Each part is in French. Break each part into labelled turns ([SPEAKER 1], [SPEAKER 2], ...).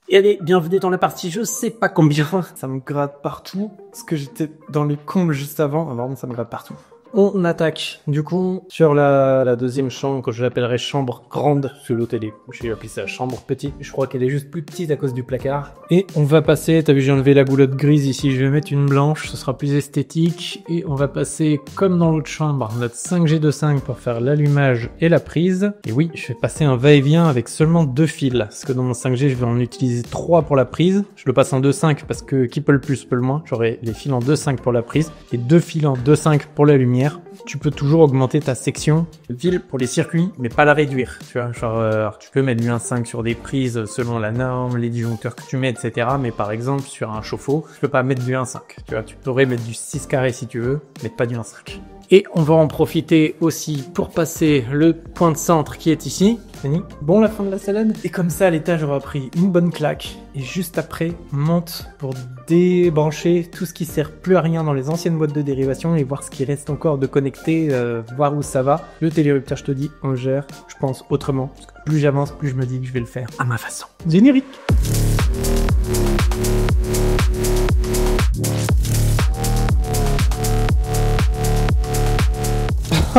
[SPEAKER 1] Et allez, bienvenue dans la partie je sais pas combien. Ça me gratte partout, parce que j'étais dans les combles juste avant. Vraiment, ça me gratte partout. On attaque, du coup, sur la deuxième chambre, que je l'appellerai chambre grande, parce que l'autre, j'ai appelé ça chambre petite. Je crois qu'elle est juste plus petite à cause du placard. Et on va passer, t'as vu, j'ai enlevé la goulotte grise ici, je vais mettre une blanche, ce sera plus esthétique. Et on va passer, comme dans l'autre chambre, notre 5G de 5 pour faire l'allumage et la prise. Et oui, je vais passer un va-et-vient avec seulement 2 fils, parce que dans mon 5G, je vais en utiliser 3 pour la prise. Je le passe en 2,5 parce que qui peut le plus peut le moins. J'aurai les fils en 2,5 pour la prise et 2 fils en 2,5 pour la lumière. Tu peux toujours augmenter ta section de fil pour les circuits, mais pas la réduire. Tu vois, genre, tu peux mettre du 1,5 sur des prises selon la norme, les disjoncteurs que tu mets, etc. Mais par exemple, sur un chauffe-eau, tu peux pas mettre du 1,5. Tu vois, tu pourrais mettre du 6 carré si tu veux, mais pas du 1,5. Et on va en profiter aussi pour passer le point de centre qui est ici. Bon, la fin de la salade. Et comme ça, à l'étage, j'aurai pris une bonne claque. Et juste après, on monte pour débrancher tout ce qui sert plus à rien dans les anciennes boîtes de dérivation et voir ce qui reste encore de connecté, voir où ça va. Le télérupteur, je te dis, on gère, je pense, autrement. Parce que plus j'avance, plus je me dis que je vais le faire à ma façon. Générique.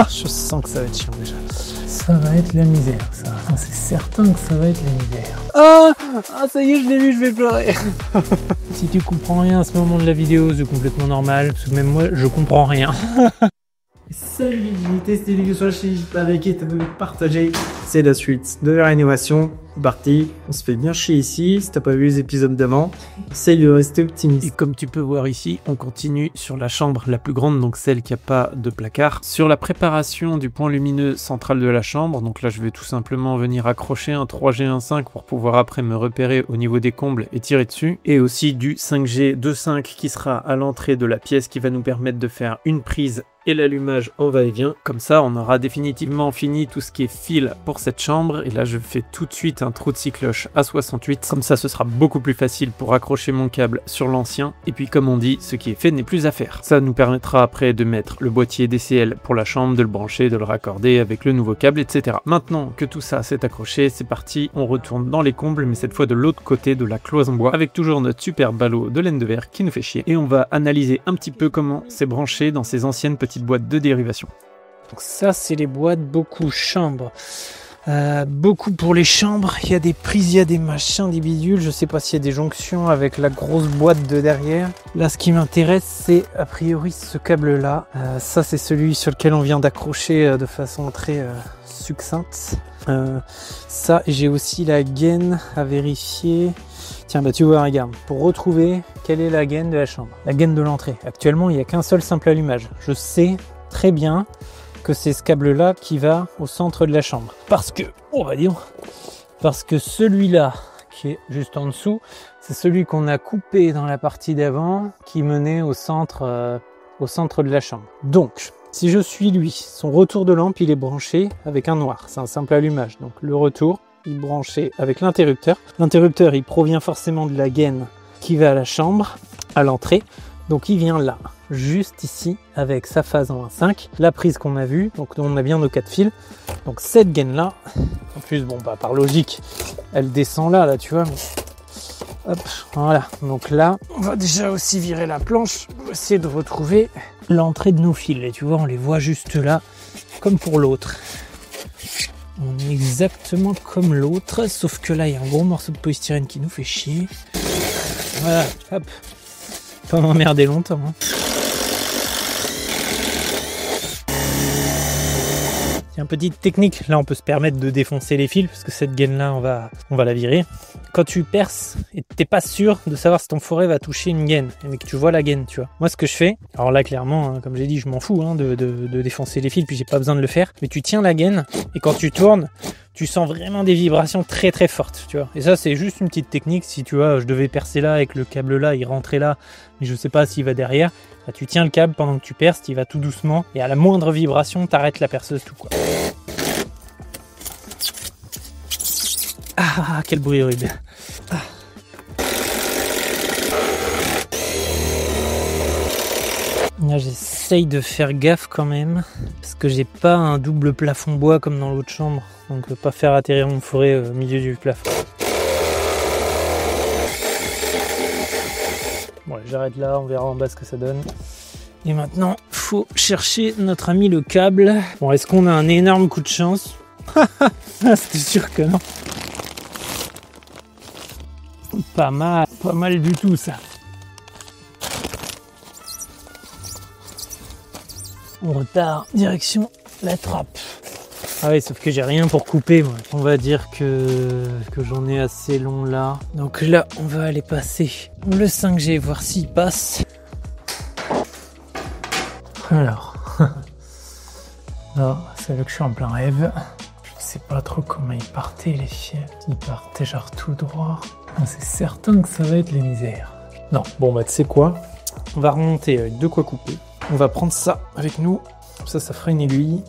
[SPEAKER 1] Je sens que ça va être chiant déjà. Ça va être la misère, ça. C'est certain que ça va être la misère. Ah, ça y est, je l'ai vu, je vais pleurer. Si tu comprends rien à ce moment de la vidéo, c'est complètement normal, parce que même moi, je comprends rien. Salut les divinités, c'était les avec qui t'avais partagé. C'est la suite de la rénovation. Parti, on se fait bien chier ici. Si t'as pas vu les épisodes d'avant, essaye de rester optimiste. Et comme tu peux voir ici, on continue sur la chambre la plus grande, donc celle qui a pas de placard. Sur la préparation du point lumineux central de la chambre, donc là je vais tout simplement venir accrocher un 3G 1.5 pour pouvoir après me repérer au niveau des combles et tirer dessus. Et aussi du 5G 2.5 qui sera à l'entrée de la pièce qui va nous permettre de faire une prise et l'allumage en va-et-vient. Comme ça, on aura définitivement fini tout ce qui est fil pour cette chambre. Et là, je fais tout de suite un trou de scie cloche à 68. Comme ça, ce sera beaucoup plus facile pour accrocher mon câble sur l'ancien. Et puis, comme on dit, ce qui est fait n'est plus à faire. Ça nous permettra après de mettre le boîtier DCL pour la chambre, de le brancher, de le raccorder avec le nouveau câble, etc. Maintenant que tout ça s'est accroché, c'est parti. On retourne dans les combles, mais cette fois de l'autre côté de la cloison bois, avec toujours notre super ballot de laine de verre qui nous fait chier. Et on va analyser un petit peu comment c'est branché dans ces anciennes petites boîtes de dérivation. Donc ça, c'est les boîtes beaucoup chambres. Beaucoup pour les chambres, il y a des prises, il y a des machins, des bidules, je sais pas s'il y a des jonctions avec la grosse boîte de derrière. Là, ce qui m'intéresse, c'est a priori ce câble-là. Ça, c'est celui sur lequel on vient d'accrocher de façon très succincte. Ça, j'ai aussi la gaine à vérifier. Tiens, bah tu vois, regarde, pour retrouver quelle est la gaine de la chambre, la gaine de l'entrée. Actuellement, il n'y a qu'un seul simple allumage. Je sais très bien que c'est ce câble-là qui va au centre de la chambre. Parce que, on va dire, parce que celui-là, qui est juste en dessous, c'est celui qu'on a coupé dans la partie d'avant, qui menait au centre de la chambre. Donc, si je suis lui, son retour de lampe, il est branché avec un noir. C'est un simple allumage. Donc, le retour, il est branché avec l'interrupteur. L'interrupteur, il provient forcément de la gaine qui va à la chambre, à l'entrée. Donc il vient là, juste ici, avec sa phase en 1.5, la prise qu'on a vue, donc on a bien nos 4 fils. Donc cette gaine là, en plus bon bah par logique, elle descend là tu vois, mais hop, voilà. Donc là, on va déjà aussi virer la planche, on va essayer de retrouver l'entrée de nos fils. Et tu vois, on les voit juste là, comme pour l'autre. On est exactement comme l'autre, sauf que là il y a un gros morceau de polystyrène qui nous fait chier. Voilà, hop. Pas m'emmerder longtemps. Hein. Tiens, petite technique, là on peut se permettre de défoncer les fils, parce que cette gaine là on va la virer. Quand tu perces et t'es pas sûr de savoir si ton fourré va toucher une gaine, mais que tu vois la gaine, tu vois. Moi ce que je fais, alors là clairement, hein, comme j'ai dit, je m'en fous de défoncer les fils, puis j'ai pas besoin de le faire, mais tu tiens la gaine, et quand tu tournes, tu sens vraiment des vibrations très très fortes, tu vois. Et ça c'est juste une petite technique, si tu vois, je devais percer là avec le câble là, il rentrait là, mais je sais pas s'il va derrière, bah, tu tiens le câble pendant que tu perces, tu vas tout doucement, et à la moindre vibration, t'arrêtes la perceuse tout quoi. Ah, quel bruit horrible. Ah. Là, j'essaye de faire gaffe quand même, parce que j'ai pas un double plafond bois comme dans l'autre chambre, donc pas faire atterrir mon fourré au milieu du plafond. j'arrête là, on verra en bas ce que ça donne. Et maintenant, faut chercher notre ami le câble. Bon, est-ce qu'on a un énorme coup de chance? C'était sûr que non. Pas mal du tout ça. On repart direction la trappe. Ah oui, sauf que j'ai rien pour couper moi. On va dire que j'en ai assez long là. Donc là, on va aller passer le 5G, voir s'il passe. Alors, là, c'est là que je suis en plein rêve. Je sais pas trop comment ils partaient les chiens. Ils partaient genre tout droit. C'est certain que ça va être les misères. Non, bon bah tu sais quoi? On va remonter avec de quoi couper. On va prendre ça avec nous. Ça fera une aiguille.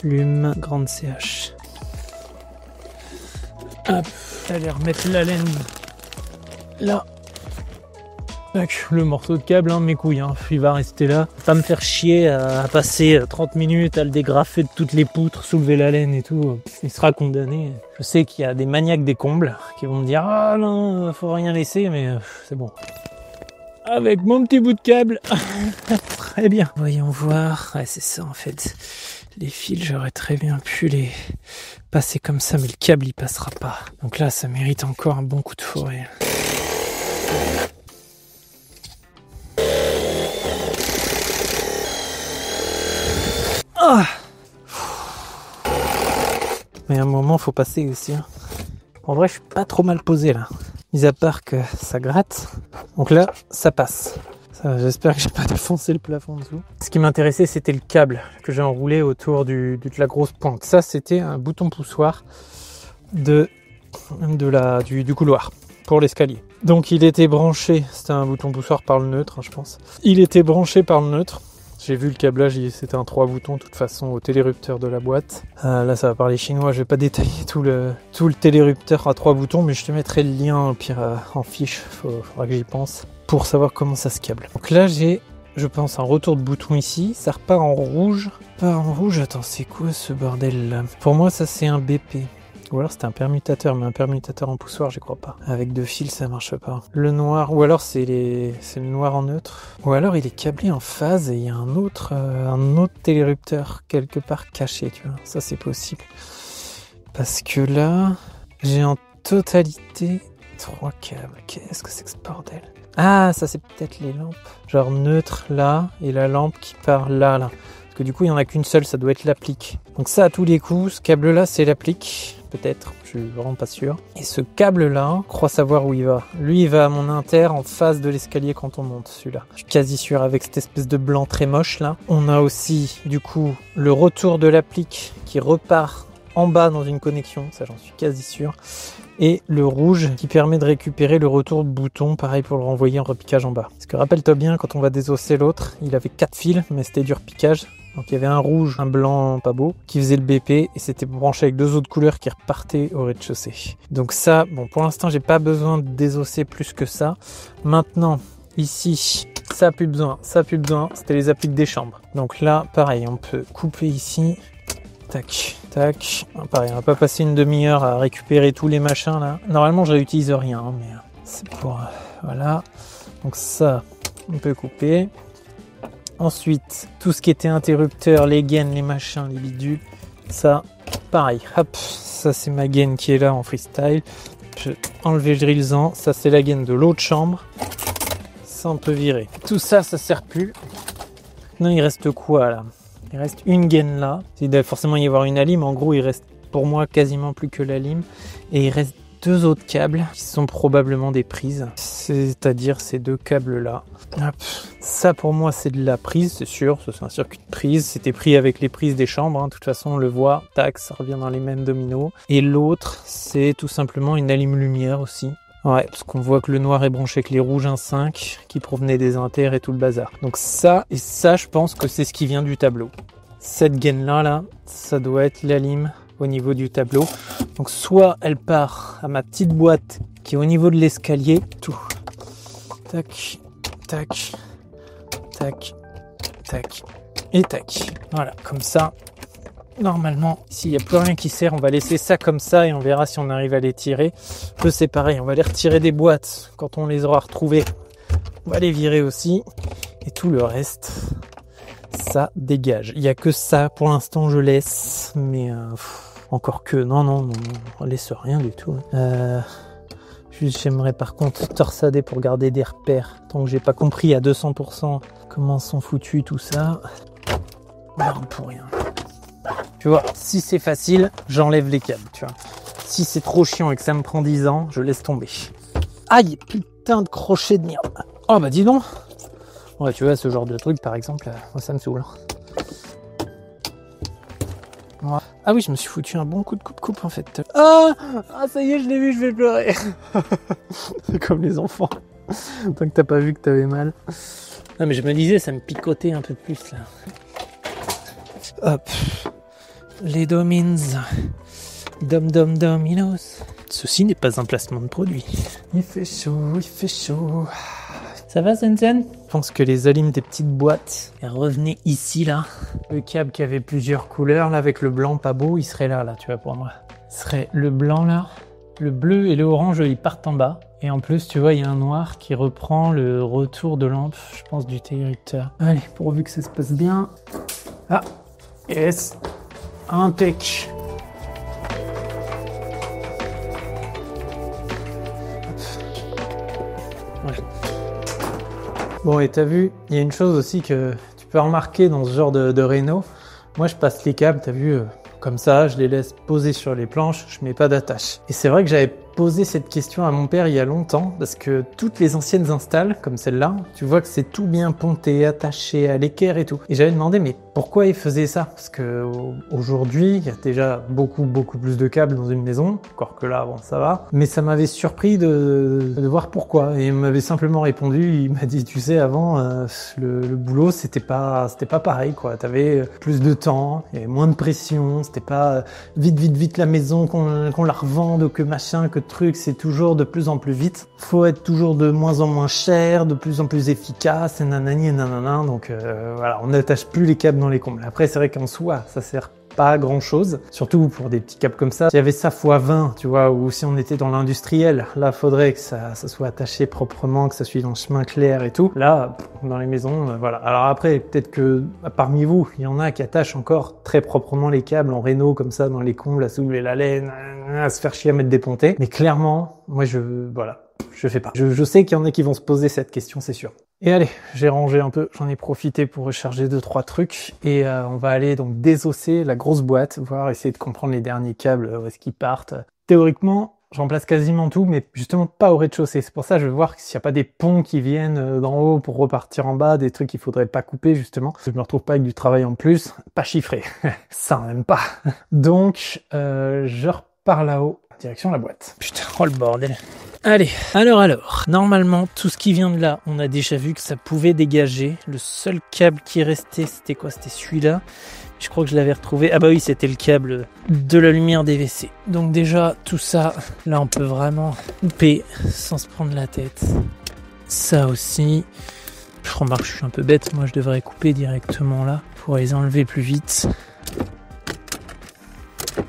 [SPEAKER 1] Plume, grande CH. Hop, allez remettre la laine là. Tac, le morceau de câble, hein, mes couilles, hein. Il va rester là. Pas me faire chier à passer 30 minutes à le dégrafer de toutes les poutres, soulever la laine et tout. Il sera condamné. Je sais qu'il y a des maniaques des combles qui vont me dire « Ah non, faut rien laisser », mais c'est bon. Avec mon petit bout de câble. Très bien. Voyons voir. Ouais, c'est ça en fait. Les fils, j'aurais très bien pu les passer comme ça, mais le câble, il passera pas. Donc là, ça mérite encore un bon coup de forêt. Ah, mais à un moment, faut passer aussi. Hein. En vrai, je suis pas trop mal posé là. Mis à part que ça gratte. Donc là, ça passe. J'espère que j'ai pas défoncé le plafond en dessous. Ce qui m'intéressait, c'était le câble que j'ai enroulé autour de la grosse pointe. Ça, c'était un bouton poussoir du couloir pour l'escalier. Donc il était branché, c'était un bouton poussoir par le neutre, hein, je pense. Il était branché par le neutre. J'ai vu le câblage, c'était un 3 boutons de toute façon au télérupteur de la boîte. Là ça va parler chinois, je vais pas détailler tout le télérupteur à 3 boutons, mais je te mettrai le lien au pire en fiche, faudra que j'y pense, pour savoir comment ça se câble. Donc là j'ai, je pense, un retour de bouton ici, ça repart en rouge. Attends, c'est quoi ce bordel là? Pour moi ça c'est un BP. Ou alors c'était un permutateur, mais un permutateur en poussoir, j'y crois pas. Avec 2 fils, ça marche pas. Le noir, ou alors c'est le noir en neutre. Ou alors il est câblé en phase et il y a un autre télérupteur quelque part caché, tu vois. Ça c'est possible. Parce que là, j'ai en totalité 3 câbles. Qu'est-ce que c'est que ce bordel? Ah, ça c'est peut-être les lampes. Genre neutre là, et la lampe qui part là. Parce que du coup, il n'y en a qu'une seule, ça doit être l'applique. Donc ça, à tous les coups, ce câble-là, c'est l'applique. Peut-être, je suis vraiment pas sûr. Et ce câble-là, je crois savoir où il va. Lui, il va à mon inter en face de l'escalier quand on monte, celui-là. Je suis quasi sûr avec cette espèce de blanc très moche, là. On a aussi, du coup, le retour de l'applique qui repart en bas dans une connexion. Ça, j'en suis quasi sûr. Et le rouge qui permet de récupérer le retour de bouton, pareil pour le renvoyer en repiquage en bas. Parce que rappelle-toi bien, quand on va désosser l'autre, il avait 4 fils, mais c'était du repiquage. Donc il y avait un rouge, un blanc pas beau, qui faisait le BP, et c'était branché avec 2 autres couleurs qui repartaient au rez-de-chaussée. Donc ça, bon, pour l'instant, j'ai pas besoin de désosser plus que ça. Maintenant, ici, ça a plus besoin, c'était les appliques des chambres. Donc là, pareil, on peut couper ici. Tac, tac. Pareil, on va pas passer une demi-heure à récupérer tous les machins là. Normalement, je réutilise rien, hein, mais c'est pour... voilà. Donc ça, on peut couper. Ensuite, tout ce qui était interrupteur, les gaines, les machins, les bidules, ça, pareil. Hop, ça c'est ma gaine qui est là en freestyle. Je vais enlever le drillzan. Ça c'est la gaine de l'autre chambre. Ça on peut virer. Tout ça, ça sert plus. Maintenant, il reste quoi là? Il reste une gaine là. Il doit forcément y avoir une alime. En gros, il reste pour moi quasiment plus que la lime. Et il reste 2 autres câbles qui sont probablement des prises. C'est-à-dire ces 2 câbles là. Hop. Ça pour moi c'est de la prise, c'est sûr. Ça, c'est un circuit de prise. C'était pris avec les prises des chambres. Hein. De toute façon on le voit. Tac, ça revient dans les mêmes dominos. Et l'autre c'est tout simplement une alime lumière aussi. Ouais, parce qu'on voit que le noir est branché avec les rouges 1.5 qui provenaient des inters et tout le bazar. Donc ça, et ça je pense que c'est ce qui vient du tableau. Cette gaine là, ça doit être la lime au niveau du tableau. Donc soit elle part à ma petite boîte qui est au niveau de l'escalier. Tout. Tac, tac, tac, tac et tac. Voilà, comme ça, Normalement, s'il n'y a plus rien qui sert, on va laisser ça comme ça et on verra si on arrive à les tirer. Eux, c'est pareil, on va les retirer des boîtes quand on les aura retrouvées. On va les virer aussi. Et tout le reste, ça dégage. Il n'y a que ça, pour l'instant, je laisse. Mais encore que, non, on laisse rien du tout. Juste, j'aimerais par contre torsader pour garder des repères. Tant que j'ai pas compris à 200% comment sont foutus tout ça. Non, pour rien. Tu vois, si c'est facile, j'enlève les câbles, tu vois. Si c'est trop chiant et que ça me prend 10 ans, je laisse tomber. Aïe, putain de crochet de merde. Oh bah dis donc. Ouais, tu vois, ce genre de truc, par exemple, moi ça me saoule. Ouais. Ah oui, je me suis foutu un bon coup de coupe en fait. Ah, ça y est, je l'ai vu, je vais pleurer. C'est comme les enfants. Tant que t'as pas vu que t'avais mal. Non mais je me disais, ça me picotait un peu plus là. Hop. Les Domins. Dominos. Ceci n'est pas un placement de produit. Il fait chaud. Ça va, Sensen? Je pense que les alimes des petites boîtes, elles revenaient ici, là. Le câble qui avait plusieurs couleurs, là, avec le blanc pas beau, il serait là, tu vois, pour moi. Ce serait le blanc, là. Le bleu et le orange, ils partent en bas. Et en plus, tu vois, il y a un noir qui reprend le retour de lampe, je pense, du interrupteur. Allez, pourvu que ça se passe bien. Ah, yes. Impec. Ouais. Bon, et t'as vu, il y a une chose aussi que tu peux remarquer dans ce genre de réno. Moi, je passe les câbles, t'as vu, comme ça, je les laisse poser sur les planches, je mets pas d'attache. Et c'est vrai que j'avais posé cette question à mon père il y a longtemps, parce que toutes les anciennes installs, comme celle-là, tu vois que c'est tout bien ponté, attaché à l'équerre et tout. Et j'avais demandé, mais pourquoi il faisait ça? Parce que aujourd'hui, il y a déjà beaucoup plus de câbles dans une maison, encore que là, bon, ça va. Mais ça m'avait surpris de voir pourquoi. Et il m'avait simplement répondu, il m'a dit, tu sais, avant, le boulot, c'était pas pareil, quoi. T'avais plus de temps, il y avait moins de pression, c'était pas vite la maison, qu'on la revende, que machin, que truc, c'est toujours de plus en plus vite. Faut être toujours de moins en moins cher, de plus en plus efficace, et nanani et nanana. Donc voilà, on n'attache plus les câbles dans les combles. Après, c'est vrai qu'en soi, ça sert pas à grand chose, surtout pour des petits câbles comme ça. S'il y avait ça x20, tu vois, ou si on était dans l'industriel, là, faudrait que ça soit attaché proprement, que ça suive un chemin clair et tout. Là, dans les maisons, voilà. Alors après, peut-être que parmi vous, il y en a qui attachent encore très proprement les câbles en réno, comme ça, dans les combles, à soulever la laine, à se faire chier à mettre des pontées. Mais clairement, moi, je fais pas. Je sais qu'il y en a qui vont se poser cette question, c'est sûr. Et allez, j'ai rangé un peu, j'en ai profité pour recharger 2-3 trucs et on va aller donc désosser la grosse boîte, voir, essayer de comprendre les derniers câbles, où est-ce qu'ils partent. Théoriquement, je remplace quasiment tout, mais justement pas au rez-de-chaussée. C'est pour ça que je veux voir s'il n'y a pas des ponts qui viennent d'en haut pour repartir en bas, des trucs qu'il faudrait pas couper justement. Je me retrouve pas avec du travail en plus, pas chiffré. Ça, on n'aime pas. Donc, je repars là-haut, direction la boîte. Putain, oh le bordel. Allez, alors, normalement, tout ce qui vient de là, on a déjà vu que ça pouvait dégager. Le seul câble qui restait, c'était quoi? C'était celui-là. Je crois que je l'avais retrouvé. Ah bah oui, c'était le câble de la lumière des WC. Donc déjà, tout ça, là, on peut vraiment couper sans se prendre la tête. Ça aussi. Je remarque que je suis un peu bête. Moi, je devrais couper directement là pour les enlever plus vite.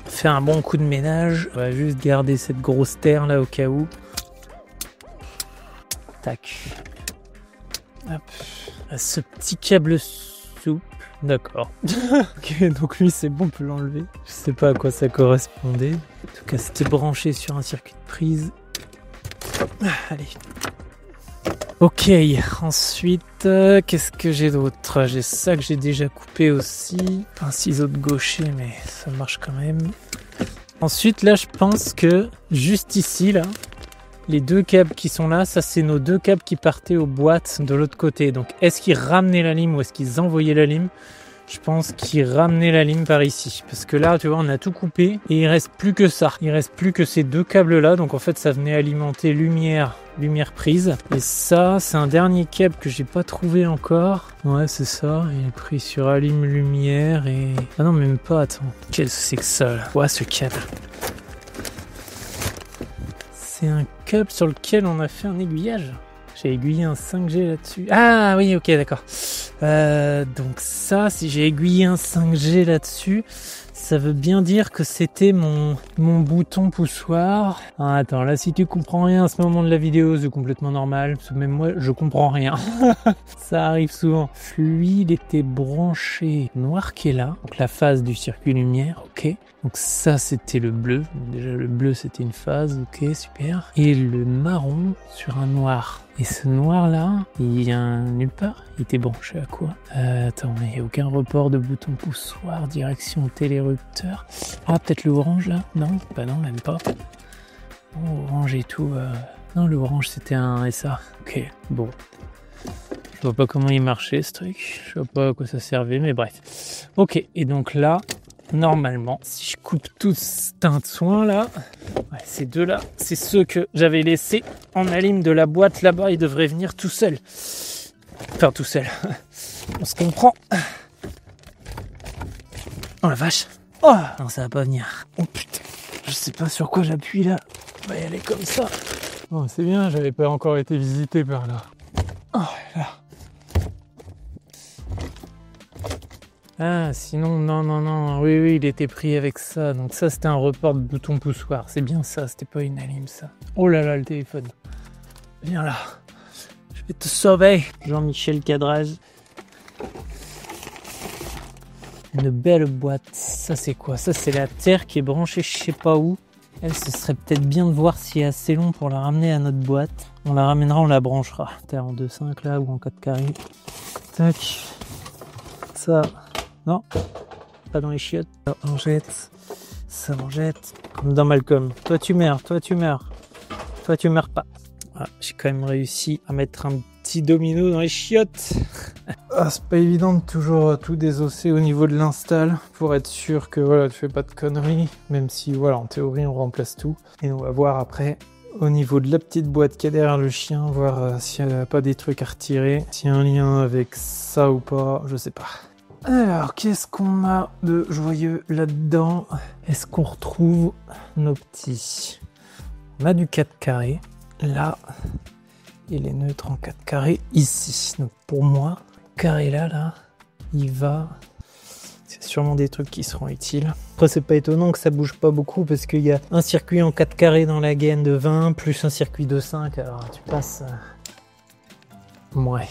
[SPEAKER 1] Faire un bon coup de ménage. On va juste garder cette grosse terre là au cas où. Tac. Hop. Ce petit câble souple. D'accord. Ok, donc lui c'est bon, on peut l'enlever. Je sais pas à quoi ça correspondait. En tout cas, c'était branché sur un circuit de prise. Allez. Ok, ensuite, qu'est-ce que j'ai d'autre? J'ai ça que j'ai déjà coupé aussi. Un ciseau de gaucher, mais ça marche quand même. Ensuite, là, je pense que juste ici, là, les deux câbles qui sont là, ça c'est nos deux câbles qui partaient aux boîtes de l'autre côté. Donc est-ce qu'ils ramenaient la lime ou est-ce qu'ils envoyaient la lime? Je pense qu'ils ramenaient la lime par ici. Parce que là, tu vois, on a tout coupé et il reste plus que ça. Il reste plus que ces deux câbles là. Donc en fait, ça venait alimenter lumière prise. Et ça, c'est un dernier câble que j'ai pas trouvé encore. Ouais, c'est ça. Il est pris sur allume lumière et... Ah non, même pas, attends. Qu'est-ce que c'est que ça là? Ouais, ce câble. C'est un câble sur lequel on a fait un aiguillage. J'ai aiguillé un 5G là-dessus. Ah oui, ok, d'accord. Donc ça, si j'ai aiguillé un 5G là-dessus, Ça veut bien dire que c'était mon bouton poussoir. Ah, attends, là si tu comprends rien à ce moment de la vidéo, c'est complètement normal. Parce que même moi, je comprends rien. Ça arrive souvent. Fluide était branché noir qui est là. Donc la phase du circuit lumière, ok. Donc ça c'était le bleu. Déjà le bleu c'était une phase, ok, super. Et le marron sur un noir. Et ce noir là, il y a nulle part. Il était branché à quoi? Attends, mais il n'y a aucun report de bouton poussoir, direction télérupteur. Ah, peut-être le orange là? Non? Bah non, même pas. Oh, orange et tout. Non, le orange c'était un SA. Ok, bon. Je vois pas comment il marchait ce truc. Je vois pas à quoi ça servait, mais bref. Ok, et donc là, normalement, si je coupe tout ce tintouin là, ouais, ces deux là, c'est ceux que j'avais laissés en alim de la boîte là-bas. Ils devraient venir tout seuls. Enfin, tout seul. On se comprend. Oh la vache. Oh non, ça va pas venir. Oh putain. Je sais pas sur quoi j'appuie là. On va y aller comme ça. Bon, c'est bien, j'avais pas encore été visité par là. Oh là. Ah, sinon, non. Oui, il était pris avec ça. Donc ça, c'était un report de bouton poussoir. C'est bien ça, c'était pas une alim ça. Oh là là, le téléphone. Viens là. Je vais te sauver. Jean-Michel Cadrage. Une belle boîte. Ça, c'est quoi? Ça, c'est la terre qui est branchée je sais pas où. Elle, ce serait peut-être bien de voir si est assez long pour la ramener à notre boîte. On la ramènera, on la branchera. Terre en 2,5 là ou en 4 carrés. Tac. Ça. Non. Pas dans les chiottes. Ça, on jette. Ça, on jette. Comme dans Malcolm. Toi, tu meurs. Toi, tu meurs. Toi, tu meurs pas. Ah, j'ai quand même réussi à mettre un petit domino dans les chiottes. Ah, c'est pas évident de toujours tout désosser au niveau de l'install pour être sûr que voilà, tu fais pas de conneries, même si voilà, en théorie on remplace tout. Et on va voir après au niveau de la petite boîte qu'il y a derrière le chien, voir s'il n'y a pas des trucs à retirer, s'il y a un lien avec ça ou pas, je sais pas. Alors, qu'est-ce qu'on a de joyeux là-dedans? Est-ce qu'on retrouve nos petits? On a du 4 carrés là et les neutres en 4 carrés ici. Donc pour moi, carré là, il va... C'est sûrement des trucs qui seront utiles. Après, c'est pas étonnant que ça bouge pas beaucoup parce qu'il y a un circuit en 4 carrés dans la gaine de 20 plus un circuit de 5. Alors tu passes... Ouais.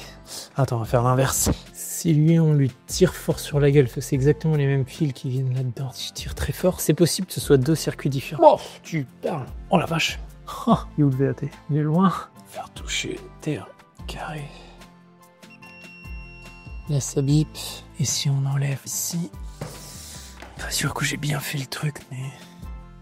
[SPEAKER 1] Attends, on va faire l'inverse. Si lui, on lui tire fort sur la gueule, parce que c'est exactement les mêmes fils qui viennent là-dedans. Si je tire très fort, c'est possible que ce soit 2 circuits différents. Oh, tu parles. Oh la vache. Oh, il est où le VAT? Il est loin. Faire toucher terre carré. Là, ça bip. Et si on enlève ici... Pas sûr que j'ai bien fait le truc, mais...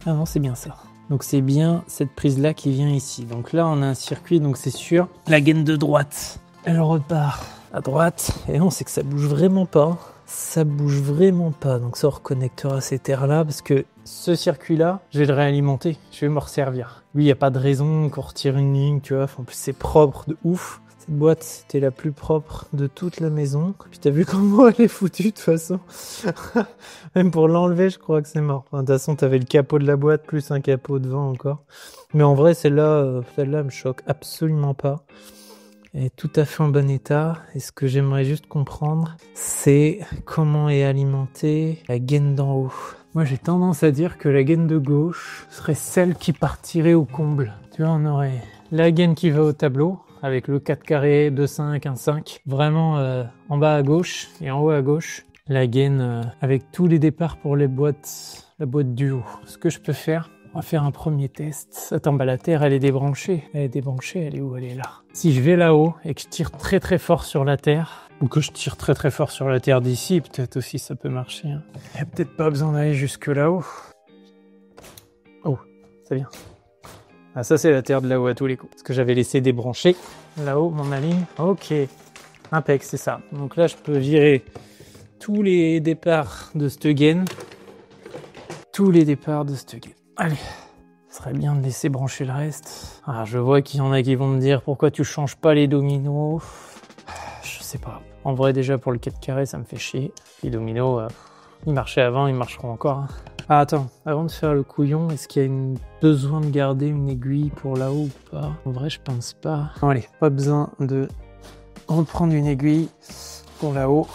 [SPEAKER 1] Ah non, c'est bien ça. Donc c'est bien cette prise-là qui vient ici. Donc là, on a un circuit, donc c'est sûr. La gaine de droite, elle repart à droite. Et non, c'est que ça bouge vraiment pas. Ça bouge vraiment pas. Donc ça, on reconnectera ces terres-là, parce que ce circuit-là, je vais le réalimenter. Je vais m'en resservir. Lui, il n'y a pas de raison qu'on retire une ligne, tu vois. En plus, c'est propre de ouf. Cette boîte, c'était la plus propre de toute la maison. Puis t'as vu comment elle est foutue de toute façon. Même pour l'enlever, je crois que c'est mort. Enfin, de toute façon, t'avais le capot de la boîte plus un capot devant encore. Mais en vrai, celle-là me choque absolument pas. Elle est tout à fait en bon état. Et ce que j'aimerais juste comprendre, c'est comment est alimentée la gaine d'en haut. Moi, j'ai tendance à dire que la gaine de gauche serait celle qui partirait au comble. Tu vois, on aurait la gaine qui va au tableau, avec le 4 carré, 2, 5, 1, 5. Vraiment en bas à gauche et en haut à gauche. La gaine avec tous les départs pour les boîtes, la boîte du haut. Ce que je peux faire, on va faire un premier test. Attends, bah la terre, elle est débranchée. Elle est débranchée, elle est où? Elle est là. Si je vais là-haut et que je tire très très fort sur la terre, ou que je tire très très fort sur la terre d'ici, peut-être aussi ça peut marcher. Hein. Il n'y a peut-être pas besoin d'aller jusque là-haut. Oh, ça vient. Ah, ça c'est la terre de là-haut à tous les coups. Parce que j'avais laissé débrancher là-haut mon aligne. Ok, impec, c'est ça. Donc là je peux virer tous les départs de cette gaine. Tous les départs de cette gaine. Allez, ce serait bien de laisser brancher le reste. Ah, je vois qu'il y en a qui vont me dire pourquoi tu changes pas les dominos. Je sais pas. En vrai déjà pour le 4 carré ça me fait chier. Les dominos, ils marchaient avant, ils marcheront encore. Hein. Ah attends, avant de faire le couillon, est-ce qu'il y a besoin de garder une aiguille pour là-haut ou pas? En vrai, je pense pas. Bon, allez, pas besoin de reprendre une aiguille pour là-haut.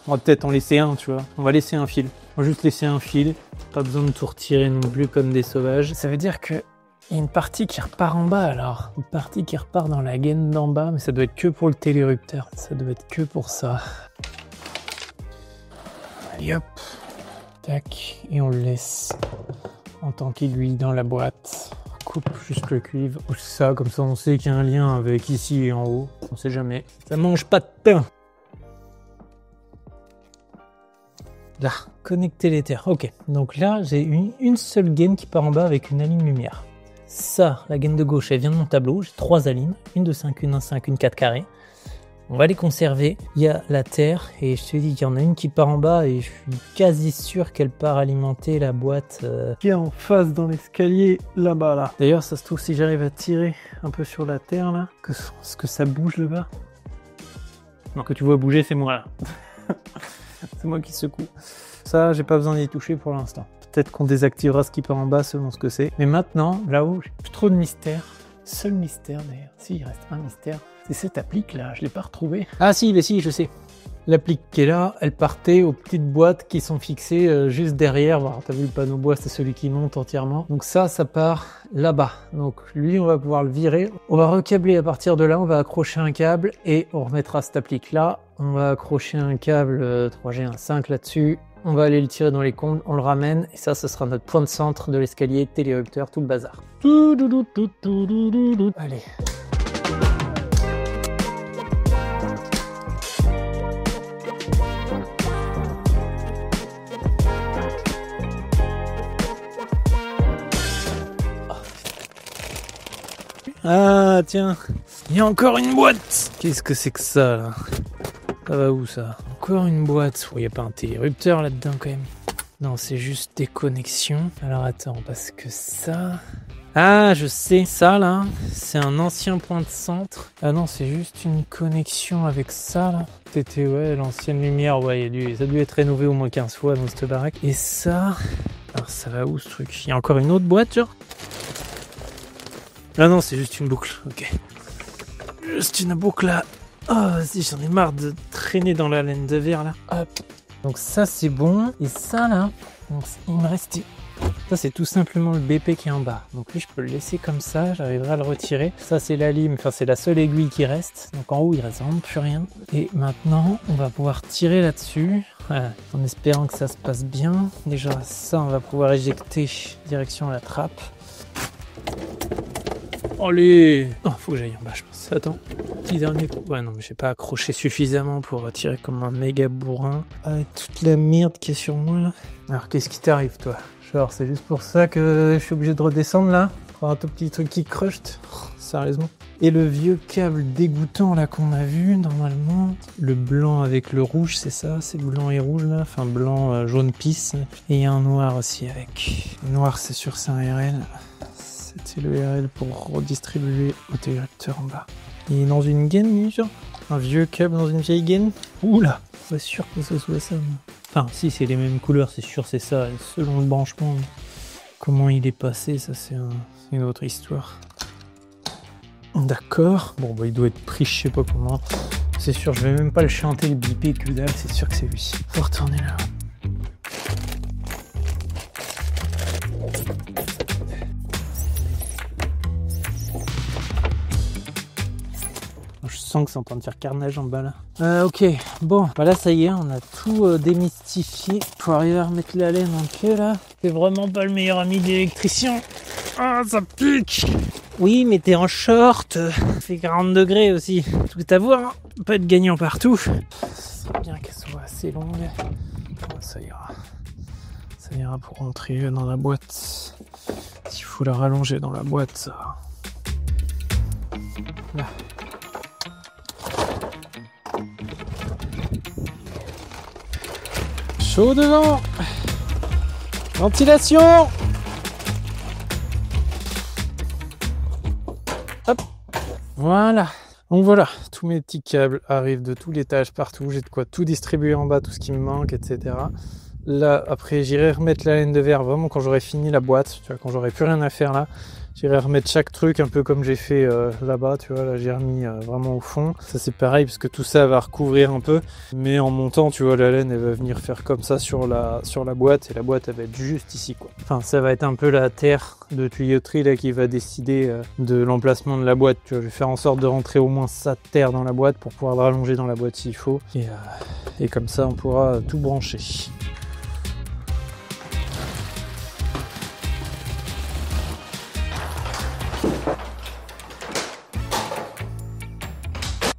[SPEAKER 1] On va peut-être en laisser un, tu vois. On va laisser un fil. On va juste laisser un fil, pas besoin de tout retirer non plus comme des sauvages. Ça veut dire que il y a une partie qui repart en bas alors. Une partie qui repart dans la gaine d'en bas, mais ça doit être que pour le télérupteur. Ça doit être que pour ça. Allez hop. Tac. Et on le laisse en tant qu'aiguille dans la boîte. On coupe juste le cuivre. Ou ça, comme ça on sait qu'il y a un lien avec ici et en haut. On sait jamais. Ça mange pas de pain. Là, connecter les terres. Ok, donc là j'ai une seule gaine qui part en bas avec une aline lumière. Ça, la gaine de gauche, elle vient de mon tableau. J'ai 3 alines, une de 5, une 1,5, une 4 carré. On va les conserver. Il y a la terre et je te dis qu'il y en a une qui part en bas et je suis quasi sûr qu'elle part alimenter la boîte qui est en face dans l'escalier là-bas. Là. D'ailleurs, ça se trouve si j'arrive à tirer un peu sur la terre là, est-ce que ça bouge là-bas? Non, que tu vois bouger, c'est moi là. C'est moi qui secoue. Ça, j'ai pas besoin d'y toucher pour l'instant. Peut-être qu'on désactivera ce qui part en bas selon ce que c'est. Mais maintenant, là-haut, j'ai plus trop de mystère. Seul mystère d'ailleurs. Si, il reste un mystère. C'est cette applique là, je l'ai pas retrouvée. Ah si, mais si, je sais. L'applique qui est là, elle partait aux petites boîtes qui sont fixées juste derrière. Voilà, t'as vu le panneau bois, c'est celui qui monte entièrement. Donc ça part là-bas. Donc lui, on va pouvoir le virer. On va recabler à partir de là, on va accrocher un câble et on remettra cette applique là. On va accrocher un câble 3G 1.5 là-dessus. On va aller le tirer dans les combles, on le ramène et ça, ce sera notre point de centre de l'escalier, télérupteur, tout le bazar. Allez. Ah tiens, il y a encore une boîte. Qu'est-ce que c'est que ça là? Ça va où ça? Encore une boîte. Il n'y a pas un télérupteur là-dedans quand même. Non, c'est juste des connexions. Alors attends, parce que ça... Ah, je sais, ça là, c'est un ancien point de centre. Ah non, c'est juste une connexion avec ça là. C'était, ouais, l'ancienne lumière, ouais, ça a dû être rénové au moins 15 fois dans cette baraque. Et ça... Alors ça va où ce truc? Il y a encore une autre boîte genre? Ah non, c'est juste une boucle, ok. Juste une boucle là. Oh, vas-y, j'en ai marre de traîner dans la laine de verre là. Hop. Donc ça c'est bon. Et ça là, donc, il me restait. Ça c'est tout simplement le BP qui est en bas. Donc lui je peux le laisser comme ça, j'arriverai à le retirer. Ça c'est la lime, enfin c'est la seule aiguille qui reste. Donc en haut il reste vraiment plus rien. Et maintenant on va pouvoir tirer là-dessus. Voilà. En espérant que ça se passe bien. Déjà ça on va pouvoir éjecter direction la trappe. Allez! Oh, faut que j'aille en bas, je pense. Attends, petit dernier coup. Ouais, non, mais j'ai pas accroché suffisamment pour tirer comme un méga bourrin. Avec toute la merde qui est sur moi, là. Alors, qu'est-ce qui t'arrive, toi? Genre, c'est juste pour ça que je suis obligé de redescendre, là? Pour un tout petit truc qui crust? Sérieusement? Et le vieux câble dégoûtant, là, qu'on a vu, normalement. Le blanc avec le rouge, c'est ça? C'est blanc et rouge, là? Enfin, blanc, jaune pisse. Et il y a un noir aussi avec. Le noir, c'est sûr, c'est un RL. C'est le RL pour redistribuer au télérupteur en bas. Il est dans une gaine, genre? Un vieux câble dans une vieille gaine? Oula! Pas sûr que ce soit ça. Enfin, si, c'est les mêmes couleurs, c'est sûr, c'est ça. Selon le branchement, comment il est passé, ça, c'est une autre histoire. D'accord. Bon, bah, il doit être pris, je sais pas comment. C'est sûr, je vais même pas le chanter, le bipé, que dalle, c'est sûr que c'est lui. Faut retourner là. Je sens que c'est en train de faire carnage en bas là. Ok, bon, bah là ça y est, on a tout démystifié pour arriver à remettre la laine en queue là. C'est vraiment pas le meilleur ami de l'électricien. Ah, ça pique! Oui, mais t'es en short, il fait 40 degrés aussi. Tout à voir, hein, on peut être gagnant partout. C'est bien qu'elle soit assez longue. Ça ira. Ça ira pour rentrer dans la boîte. S'il faut la rallonger dans la boîte, ça. Là. Chaud devant. Ventilation. Hop. Voilà. Donc voilà, tous mes petits câbles arrivent de tous les étages partout. J'ai de quoi tout distribuer en bas, tout ce qui me manque, etc. Là, après, j'irai remettre la laine de verre vraiment quand j'aurai fini la boîte, tu vois, quand j'aurai plus rien à faire là. J'irai remettre chaque truc un peu comme j'ai fait là-bas, tu vois, là j'ai remis vraiment au fond. Ça c'est pareil parce que tout ça va recouvrir un peu, mais en montant, tu vois, la laine elle va venir faire comme ça sur la boîte et la boîte elle va être juste ici quoi. Enfin ça va être un peu la terre de tuyauterie là qui va décider de l'emplacement de la boîte, tu vois. Je vais faire en sorte de rentrer au moins ça de terre dans la boîte pour pouvoir le rallonger dans la boîte s'il faut et comme ça on pourra tout brancher.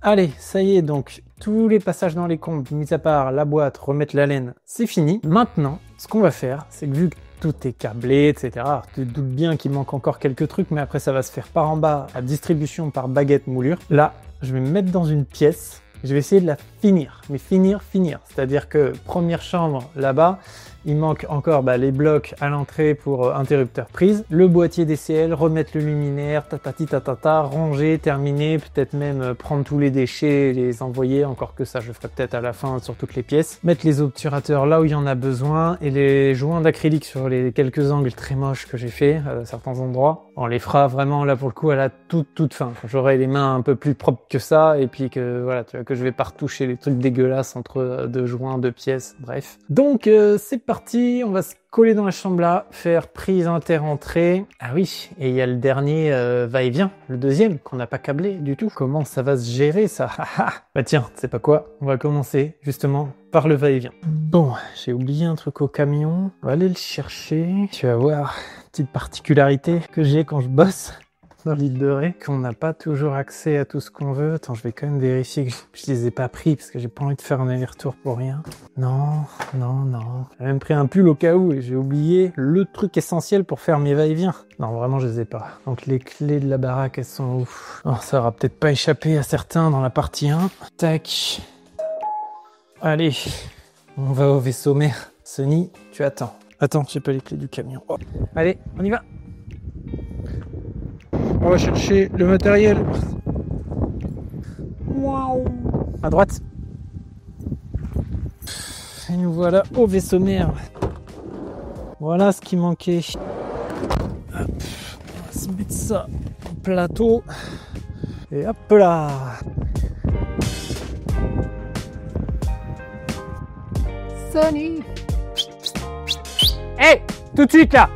[SPEAKER 1] Allez, ça y est, donc tous les passages dans les combles, mis à part la boîte, remettre la laine, c'est fini. Maintenant, ce qu'on va faire, c'est que vu que tout est câblé, etc., tu te doutes bien qu'il manque encore quelques trucs, mais après ça va se faire par en bas à distribution par baguette moulure. Là, je vais me mettre dans une pièce, je vais essayer de la finir, mais finir. C'est-à-dire que première chambre là-bas, il manque encore les blocs à l'entrée pour interrupteur prise, le boîtier DCL, remettre le luminaire, tatata, ranger, terminer, peut-être même prendre tous les déchets et les envoyer, encore que ça je ferai peut-être à la fin sur toutes les pièces, mettre les obturateurs là où il y en a besoin et les joints d'acrylique sur les quelques angles très moches que j'ai fait à certains endroits. On les fera vraiment là pour le coup à la toute fin, quand j'aurai les mains un peu plus propres que ça et puis que voilà, tu vois, que je vais pas retoucher les trucs dégueulasses entre deux joints, deux pièces, bref. Donc c'est parti, on va se coller dans la chambre là, faire prise inter-entrée. Ah oui, et il y a le dernier va-et-vient, le deuxième, qu'on n'a pas câblé du tout. Comment ça va se gérer ça? Bah tiens, tu sais pas quoi, on va commencer justement par le va-et-vient. Bon, j'ai oublié un truc au camion, on va aller le chercher. Tu vas voir, petite particularité que j'ai quand je bosse dans l'île de Ré, qu'on n'a pas toujours accès à tout ce qu'on veut. Attends, je vais quand même vérifier que je les ai pas pris parce que j'ai pas envie de faire un aller-retour pour rien. Non. J'ai même pris un pull au cas où et j'ai oublié le truc essentiel pour faire mes va-et-vient. Non, vraiment, je les ai pas. Donc les clés de la baraque, elles sont ouf. Alors, ça aura peut-être pas échappé à certains dans la partie 1. Tac. Allez, on va au vaisseau mère. Sony, tu attends. Attends, j'ai pas les clés du camion. Oh. Allez, on y va. On va chercher le matériel. Waouh. À droite. Et nous voilà au vaisseau mère. Voilà ce qui manquait. Hop. On va se mettre ça au plateau. Et hop là. Sony. Hey, tout de suite là.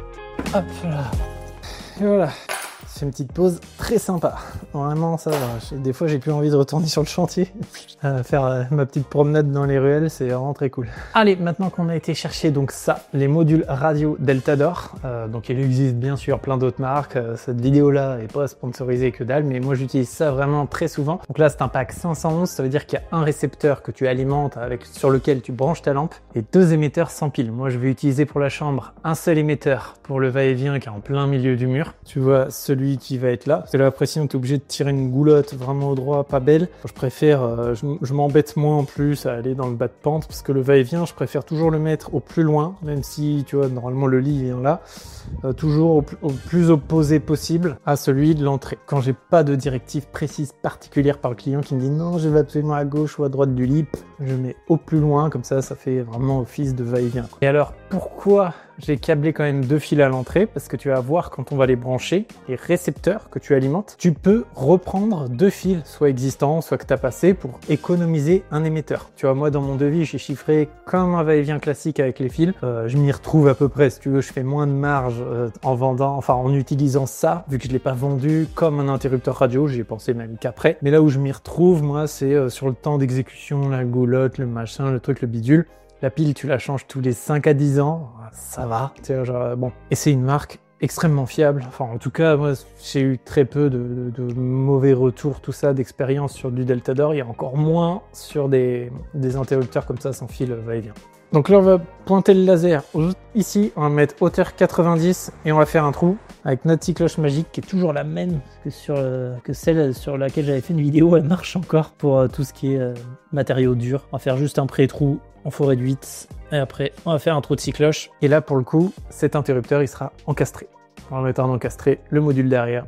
[SPEAKER 1] Hop là. Et voilà. C'est une petite pause très sympa. Vraiment, ça va. Des fois, j'ai plus envie de retourner sur le chantier. Faire ma petite promenade dans les ruelles, c'est vraiment très cool. Allez, maintenant qu'on a été chercher donc ça, les modules radio Deltador. Donc il existe bien sûr plein d'autres marques. Cette vidéo-là est pas sponsorisée que dalle, mais moi j'utilise ça vraiment très souvent. Donc là, c'est un pack 511. Ça veut dire qu'il y a un récepteur que tu alimentes sur lequel tu branches ta lampe et 2 émetteurs sans pile. Moi, je vais utiliser pour la chambre un seul émetteur pour le va-et-vient qui est en plein milieu du mur. Tu vois, celui qui va être là. C'est là, après, sinon, tu es obligé de tirer une goulotte vraiment au droit, pas belle. Je préfère, je m'embête moins en plus à aller dans le bas de pente parce que le va-et-vient, je préfère toujours le mettre au plus loin, même si, tu vois, normalement le lit vient là. Toujours au plus opposé possible à celui de l'entrée. Quand j'ai pas de directive précise particulière par le client qui me dit non, je vais absolument à gauche ou à droite du lit, je mets au plus loin, comme ça fait vraiment office de va-et-vient. Et alors, pourquoi j'ai câblé quand même 2 fils à l'entrée? Parce que tu vas voir quand on va les brancher, les récepteurs que tu alimentes, tu peux reprendre 2 fils, soit existants, soit que tu as passé, pour économiser un émetteur. Tu vois, moi dans mon devis, j'ai chiffré comme un va-et-vient classique avec les fils. Je m'y retrouve à peu près, si tu veux, je fais moins de marge en utilisant ça, vu que je l'ai pas vendu comme un interrupteur radio, j'y ai pensé même qu'après. Mais là où je m'y retrouve, moi, c'est sur le temps d'exécution, la goulotte, le machin, le truc, le bidule. La pile, tu la changes tous les 5 à 10 ans, ça va, tu vois, genre, bon. Et c'est une marque extrêmement fiable. Enfin, en tout cas, moi, j'ai eu très peu de mauvais retours, tout ça, d'expérience sur du Deltador. Il y a encore moins sur des interrupteurs comme ça, sans fil va-et-vient. Donc là, on va pointer le laser ici, on va mettre hauteur 90 et on va faire un trou avec notre petite cloche magique qui est toujours la même que celle sur laquelle j'avais fait une vidéo. Elle marche encore pour tout ce qui est matériaux durs. On va faire juste un pré-trou en faux réduite et après on va faire un trou de 6 cloches. Et là, pour le coup, cet interrupteur il sera encastré. On va mettre un encastré, le module derrière,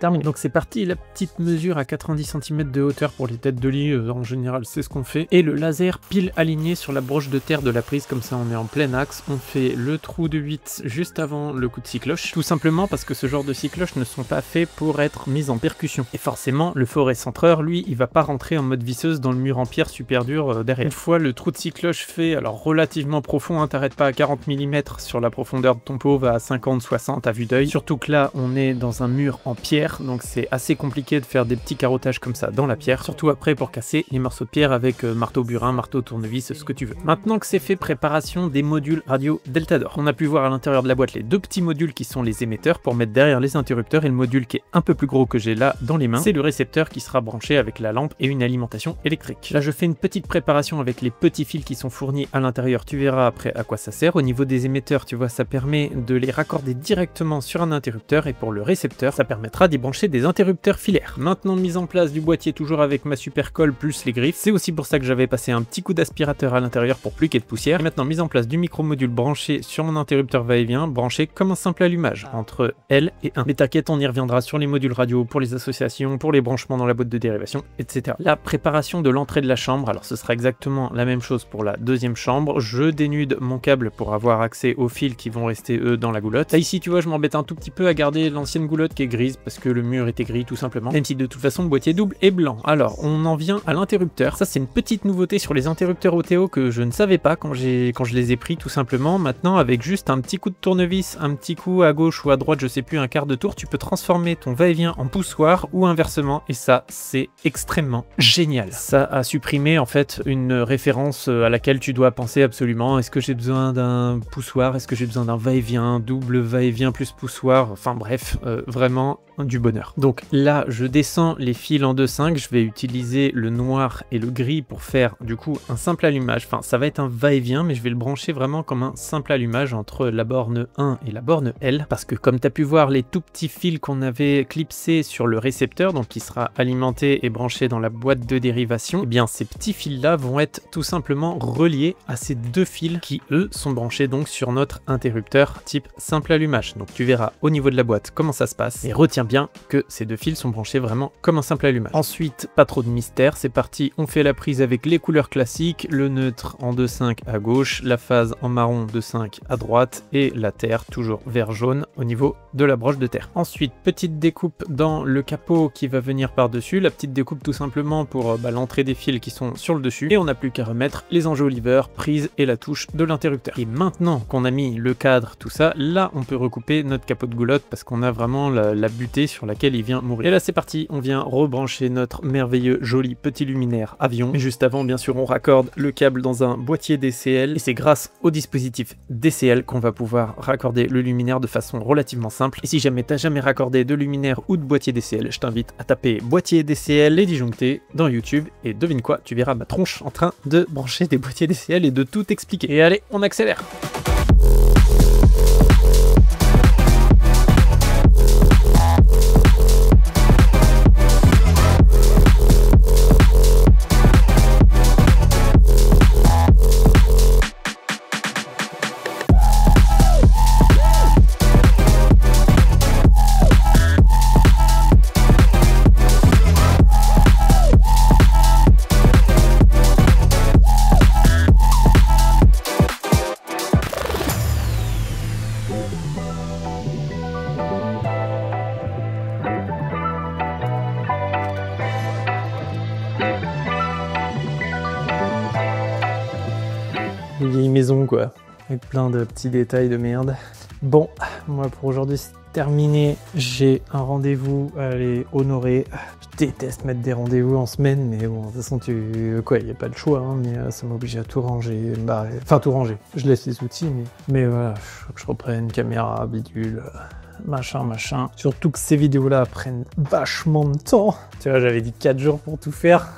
[SPEAKER 1] terminé. Donc c'est parti, la petite mesure à 90 cm de hauteur pour les têtes de lit, en général c'est ce qu'on fait. Et le laser pile aligné sur la broche de terre de la prise, comme ça on est en plein axe. On fait le trou de 8 juste avant le coup de scie-cloche, tout simplement parce que ce genre de scie-cloche ne sont pas faits pour être mis en percussion. Et forcément, le forêt centreur, lui, il va pas rentrer en mode visseuse dans le mur en pierre super dur derrière. Une fois le trou de scie-cloche fait, alors relativement profond, hein, t'arrêtes pas à 40 mm sur la profondeur de ton pot, va à 50-60 à vue d'œil. Surtout que là, on est dans un mur en pierre, donc c'est assez compliqué de faire des petits carottages comme ça dans la pierre, surtout après pour casser les morceaux de pierre avec marteau burin, marteau tournevis, ce que tu veux. Maintenant que c'est fait, préparation des modules radio Deltador. On a pu voir à l'intérieur de la boîte les deux petits modules qui sont les émetteurs pour mettre derrière les interrupteurs, et le module qui est un peu plus gros que j'ai là dans les mains, c'est le récepteur qui sera branché avec la lampe et une alimentation électrique. Là je fais une petite préparation avec les petits fils qui sont fournis à l'intérieur, tu verras après à quoi ça sert. Au niveau des émetteurs, tu vois, ça permet de les raccorder directement sur un interrupteur, et pour le récepteur, ça permettra d'y brancher des interrupteurs filaires. Maintenant, mise en place du boîtier toujours avec ma super colle plus les griffes, c'est aussi pour ça que j'avais passé un petit coup d'aspirateur à l'intérieur pour plus qu'il y ait de poussière. Et maintenant, mise en place du micro-module branché sur mon interrupteur va-et-vient, branché comme un simple allumage entre L et 1. Mais t'inquiète, on y reviendra sur les modules radio, pour les associations, pour les branchements dans la boîte de dérivation, etc. La préparation de l'entrée de la chambre, alors ce sera exactement la même chose pour la deuxième chambre. Je dénude mon câble pour avoir accès aux fils qui vont rester eux dans la goulotte. Là ici tu vois, je m'embête un tout petit peu à garder l'ancienne goulotte qui est grise parce que le mur était gris tout simplement, même si de toute façon le boîtier double est blanc. Alors on en vient à l'interrupteur. Ça c'est une petite nouveauté sur les interrupteurs OTO que je ne savais pas quand je les ai pris tout simplement. Maintenant, avec juste un petit coup de tournevis, un petit coup à gauche ou à droite, je sais plus, un quart de tour, tu peux transformer ton va-et-vient en poussoir ou inversement, et ça c'est extrêmement génial. Ça a supprimé en fait une référence à laquelle tu dois penser absolument. Est-ce que j'ai besoin d'un poussoir? Est-ce que j'ai besoin d'un va-et-vient, double va-et-vient plus poussoir? Enfin bref, vraiment du bonheur. Donc là, je descends les fils en 2/5, je vais utiliser le noir et le gris pour faire du coup un simple allumage. Enfin, ça va être un va-et-vient, mais je vais le brancher vraiment comme un simple allumage entre la borne 1 et la borne L, parce que comme tu as pu voir, les tout petits fils qu'on avait clipsés sur le récepteur, donc qui sera alimenté et branché dans la boîte de dérivation, et bien ces petits fils-là vont être tout simplement reliés à ces deux fils qui, eux, sont branchés donc sur notre interrupteur type simple allumage. Donc tu verras au niveau de la boîte comment ça se passe, et retiens bien que ces deux fils sont branchés vraiment comme un simple allumage. Ensuite, pas trop de mystère, c'est parti, on fait la prise avec les couleurs classiques, le neutre en 2/5 à gauche, la phase en marron 2/5 à droite, et la terre toujours vert jaune au niveau de la broche de terre. Ensuite, petite découpe dans le capot qui va venir par-dessus, la petite découpe tout simplement pour l'entrée des fils qui sont sur le dessus, et on n'a plus qu'à remettre les enjoliveurs, prise et la touche de l'interrupteur. Et maintenant qu'on a mis le cadre, tout ça, là on peut recouper notre capot de goulotte parce qu'on a vraiment la butée sur laquelle il vient mourir. Et là c'est parti, on vient rebrancher notre merveilleux joli petit luminaire avion. Mais juste avant, bien sûr, on raccorde le câble dans un boîtier DCL, et c'est grâce au dispositif DCL qu'on va pouvoir raccorder le luminaire de façon relativement simple. Et si jamais t'as jamais raccordé de luminaire ou de boîtier DCL, je t'invite à taper boîtier DCL et disjoncté dans YouTube, et devine quoi, tu verras ma tronche en train de brancher des boîtiers DCL et de tout expliquer. Et allez, on accélère. Une vieille maison quoi, avec plein de petits détails de merde. Bon, moi pour aujourd'hui c'est terminé, j'ai un rendez-vous à aller honorer. Je déteste mettre des rendez-vous en semaine, mais bon, de toute façon il n'y a pas le choix, hein, mais ça m'oblige à tout ranger, enfin tout ranger, je laisse les outils, mais voilà, faut que je reprenne caméra, bidule, machin. Surtout que ces vidéos-là prennent vachement de temps. Tu vois, j'avais dit 4 jours pour tout faire.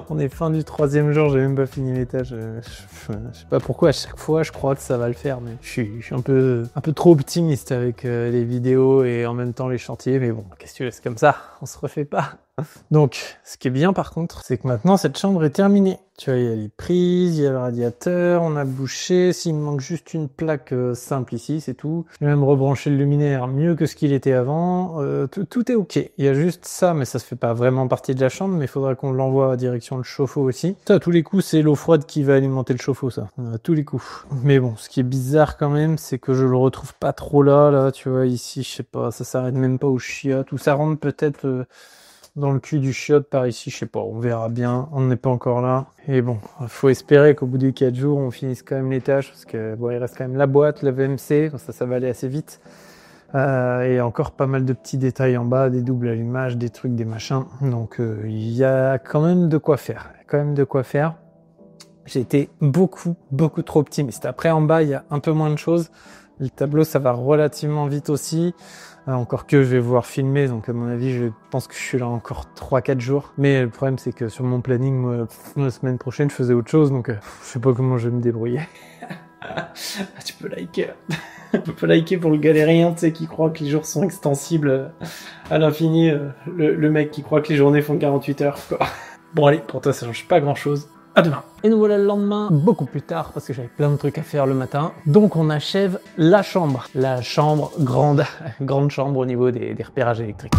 [SPEAKER 1] On est fin du 3e jour, j'ai même pas fini les tâches. Je sais pas pourquoi, à chaque fois, je crois que ça va le faire, mais je suis un peu trop optimiste avec les vidéos et en même temps les chantiers. Mais bon, qu'est-ce que tu veux, c'est comme ça, on se refait pas. Donc, ce qui est bien par contre, c'est que maintenant cette chambre est terminée. Tu vois, il y a les prises, il y a le radiateur, on a bouché. S'il me manque juste une plaque simple ici, c'est tout. J'ai même rebranché le luminaire mieux que ce qu'il était avant. Tout est ok. Il y a juste ça, mais ça se fait pas vraiment partie de la chambre, mais il faudra qu'on l'envoie à direction le chauffe-eau aussi. Ça, à tous les coups, c'est l'eau froide qui va alimenter le chauffe-eau, ça. À tous les coups. Mais bon, ce qui est bizarre quand même, c'est que je le retrouve pas trop là, tu vois, ici, je sais pas, ça s'arrête même pas au chiottes, ou ça rentre peut-être... dans le cul du chiotte par ici, je sais pas, on verra bien, on n'est pas encore là. Et bon, faut espérer qu'au bout des 4 jours, on finisse quand même les tâches, parce que bon, il reste quand même la boîte, la VMC, ça va aller assez vite. Et encore pas mal de petits détails en bas, des doubles allumages, des trucs, des machins. Donc il y a quand même de quoi faire. J'ai été beaucoup trop optimiste. Après, en bas, il y a un peu moins de choses. Le tableau, ça va relativement vite aussi. Encore que je vais voir filmer, donc à mon avis, je pense que je suis là encore 3-4 jours. Mais le problème, c'est que sur mon planning, moi, la semaine prochaine, je faisais autre chose, donc je sais pas comment je vais me débrouiller. Tu peux liker. Tu peux liker pour le galérien, tu sais, qui croit que les jours sont extensibles à l'infini. Le mec qui croit que les journées font 48 heures, quoi. Bon allez, pour toi, ça change pas grand-chose. À demain. Et nous voilà le lendemain, beaucoup plus tard, parce que j'avais plein de trucs à faire le matin. Donc on achève la chambre. La chambre grande, grande chambre au niveau des repérages électriques.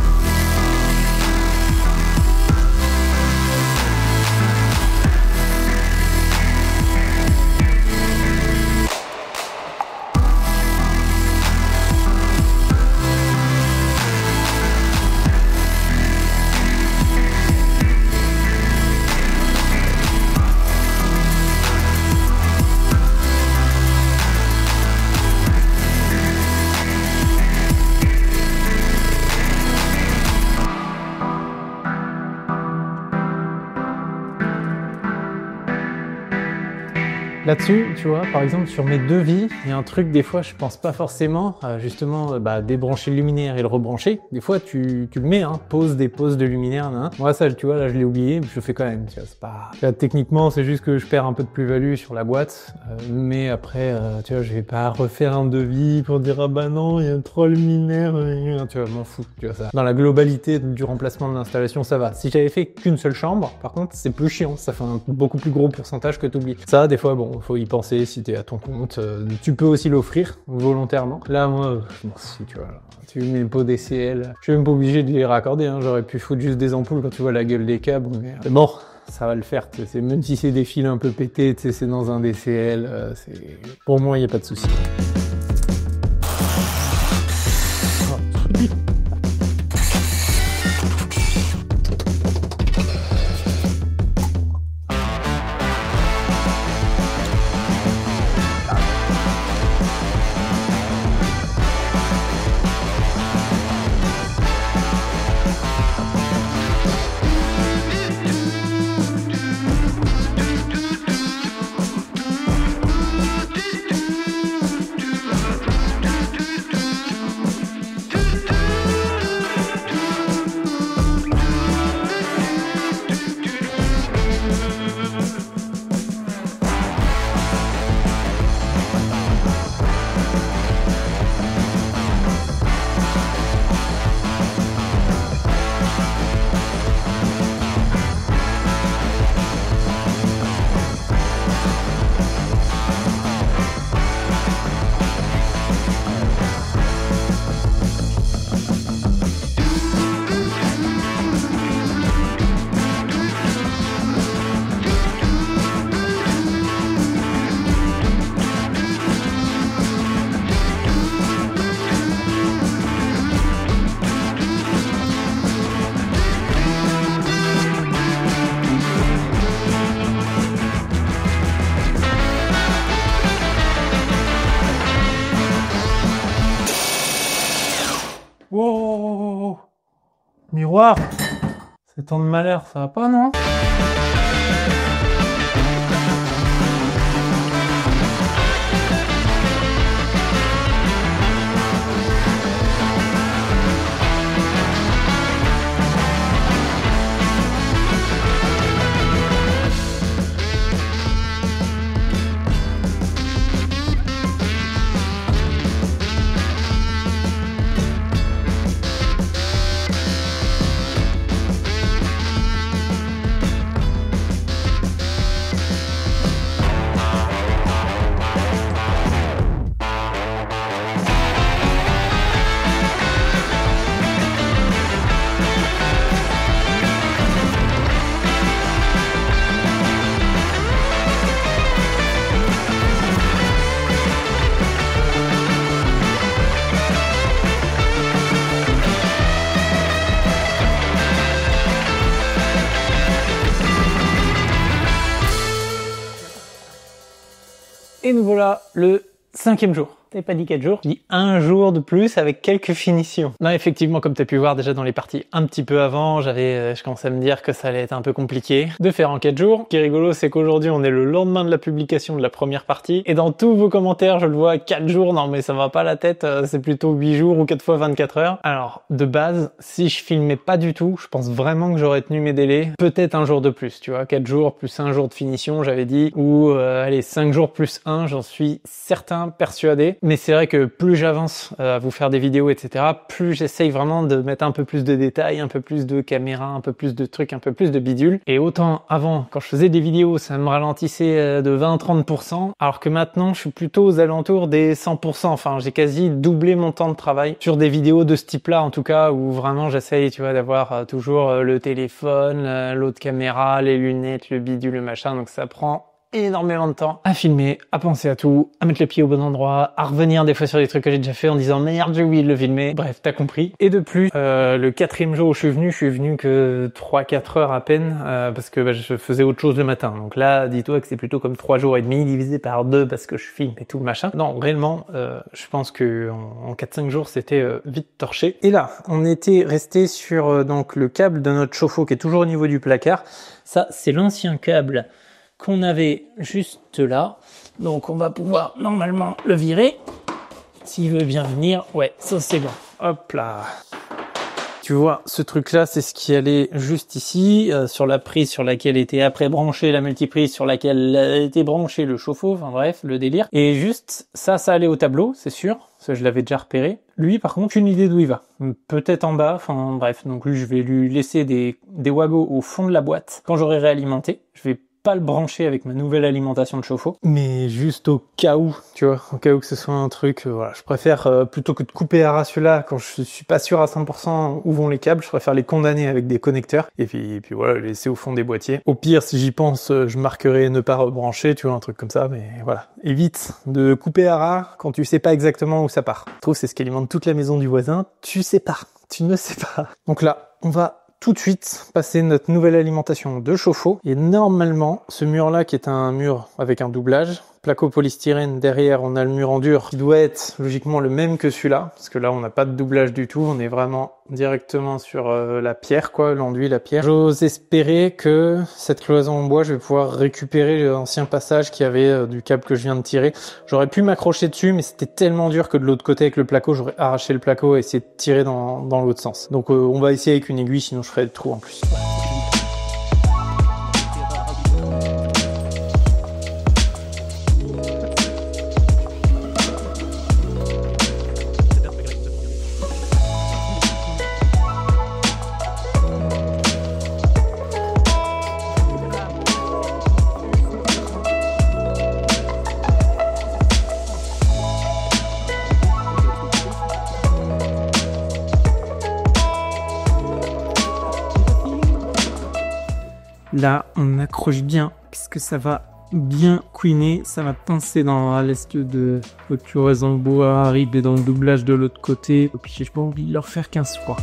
[SPEAKER 1] Là-dessus, tu vois, par exemple, sur mes devis, il y a un truc, des fois, je pense pas forcément, justement, débrancher le luminaire et le rebrancher. Des fois, tu le mets, pose des poses de luminaire, là. Moi, ça, tu vois, là, je l'ai oublié, mais je le fais quand même, tu vois, c'est pas... Tu vois, techniquement, c'est juste que je perds un peu de plus-value sur la boîte, mais après, tu vois, je vais pas refaire un devis pour dire, ah bah non, il y a 3 luminaires, tu vois, m'en fous, tu vois, ça. Dans la globalité du remplacement de l'installation, ça va. Si j'avais fait qu'une seule chambre, par contre, c'est plus chiant, ça fait un beaucoup plus gros pourcentage que t'oublies. Ça, des fois, bon, faut y penser si t'es à ton compte. Tu peux aussi l'offrir volontairement. Là, moi, si tu vois, tu mets une pot DCL, je suis même pas obligé de les raccorder. J'aurais pu foutre juste des ampoules quand tu vois la gueule des câbles. Mais bon, ça va le faire. Même si c'est des fils un peu pétés, c'est dans un DCL. Pour moi, il n'y a pas de souci. Wow, miroir, c'est tant de malheur, ça va pas, non? Et nous voilà le 5e jour. T'avais pas dit 4 jours, je dis un jour de plus avec quelques finitions. Là, effectivement, comme tu as pu voir déjà dans les parties un petit peu avant, je commençais à me dire que ça allait être un peu compliqué de faire en 4 jours. Ce qui est rigolo, c'est qu'aujourd'hui, on est le lendemain de la publication de la première partie. Et dans tous vos commentaires, je le vois 4 jours. Non, mais ça va pas la tête. C'est plutôt 8 jours ou 4 fois 24 heures. Alors, de base, si je filmais pas du tout, je pense vraiment que j'aurais tenu mes délais. Peut-être un jour de plus, tu vois. 4 jours plus un jour de finition, j'avais dit. Ou, allez, 5 jours plus 1, j'en suis certain, persuadé. Mais c'est vrai que plus j'avance à vous faire des vidéos, etc., plus j'essaye vraiment de mettre un peu plus de détails, un peu plus de caméra, un peu plus de trucs, un peu plus de bidules. Et autant avant, quand je faisais des vidéos, ça me ralentissait de 20-30%, alors que maintenant, je suis plutôt aux alentours des 100%. Enfin, j'ai quasi doublé mon temps de travail sur des vidéos de ce type-là, en tout cas, où vraiment j'essaye, tu vois, d'avoir toujours le téléphone, l'autre caméra, les lunettes, le bidule, le machin, donc ça prend énormément de temps à filmer, à penser à tout, à mettre le pied au bon endroit, à revenir des fois sur des trucs que j'ai déjà fait en disant merde, j'ai oublié de le filmer. Bref, t'as compris. Et de plus, le 4e jour où je suis venu que 3-4 heures à peine parce que je faisais autre chose le matin. Donc là, dis-toi que c'est plutôt comme 3 jours et demi divisé par 2 parce que je filme et tout le machin. Non, réellement, je pense que en 4-5 jours, c'était vite torché. Et là, on était resté sur donc le câble de notre chauffe-eau qui est toujours au niveau du placard. Ça, c'est l'ancien câble qu'on avait juste là. Donc on va pouvoir normalement le virer. S'il veut bien venir, ouais, ça c'est bon. Hop là. Tu vois, ce truc-là, c'est ce qui allait juste ici, sur la prise sur laquelle était après branchée la multiprise, sur laquelle était branché le chauffe-eau, enfin bref, le délire. Et juste, ça allait au tableau, c'est sûr. Ça, je l'avais déjà repéré. Lui, par contre, aucune idée d'où il va. Peut-être en bas, enfin bref. Donc lui, je vais lui laisser des wagos au fond de la boîte. Quand j'aurai réalimenté, je vais pas le brancher avec ma nouvelle alimentation de chauffe-eau, mais juste au cas où, tu vois, au cas où que ce soit un truc, voilà, je préfère plutôt que de couper à ras ceux-là quand je suis pas sûr à 100% où vont les câbles, je préfère les condamner avec des connecteurs et puis voilà, les laisser au fond des boîtiers. Au pire, si j'y pense, je marquerai ne pas rebrancher, tu vois, un truc comme ça, mais voilà, évite de couper à ras quand tu sais pas exactement où ça part. Je trouve que c'est ce qui alimente toute la maison du voisin, tu sais pas, tu ne sais pas. Donc là, on va tout de suite passer notre nouvelle alimentation de chauffe-eau. Et normalement, ce mur-là qui est un mur avec un doublage, placo polystyrène, derrière on a le mur en dur qui doit être logiquement le même que celui-là, parce que là on n'a pas de doublage du tout, on est vraiment directement sur la pierre, quoi, l'enduit, la pierre. J'ose espérer que cette cloison en bois, je vais pouvoir récupérer l'ancien passage qu'il y avait du câble que je viens de tirer. J'aurais pu m'accrocher dessus, mais c'était tellement dur que de l'autre côté avec le placo, j'aurais arraché le placo et essayé de tirer dans l'autre sens. Donc on va essayer avec une aiguille, sinon je ferai le trou en plus. Là, on accroche bien, parce que ça va bien couiner, ça va pincer dans l'est de clôture en bois, arriver dans le doublage de l'autre côté. Et puis j'ai pas envie de leur faire 15 fois.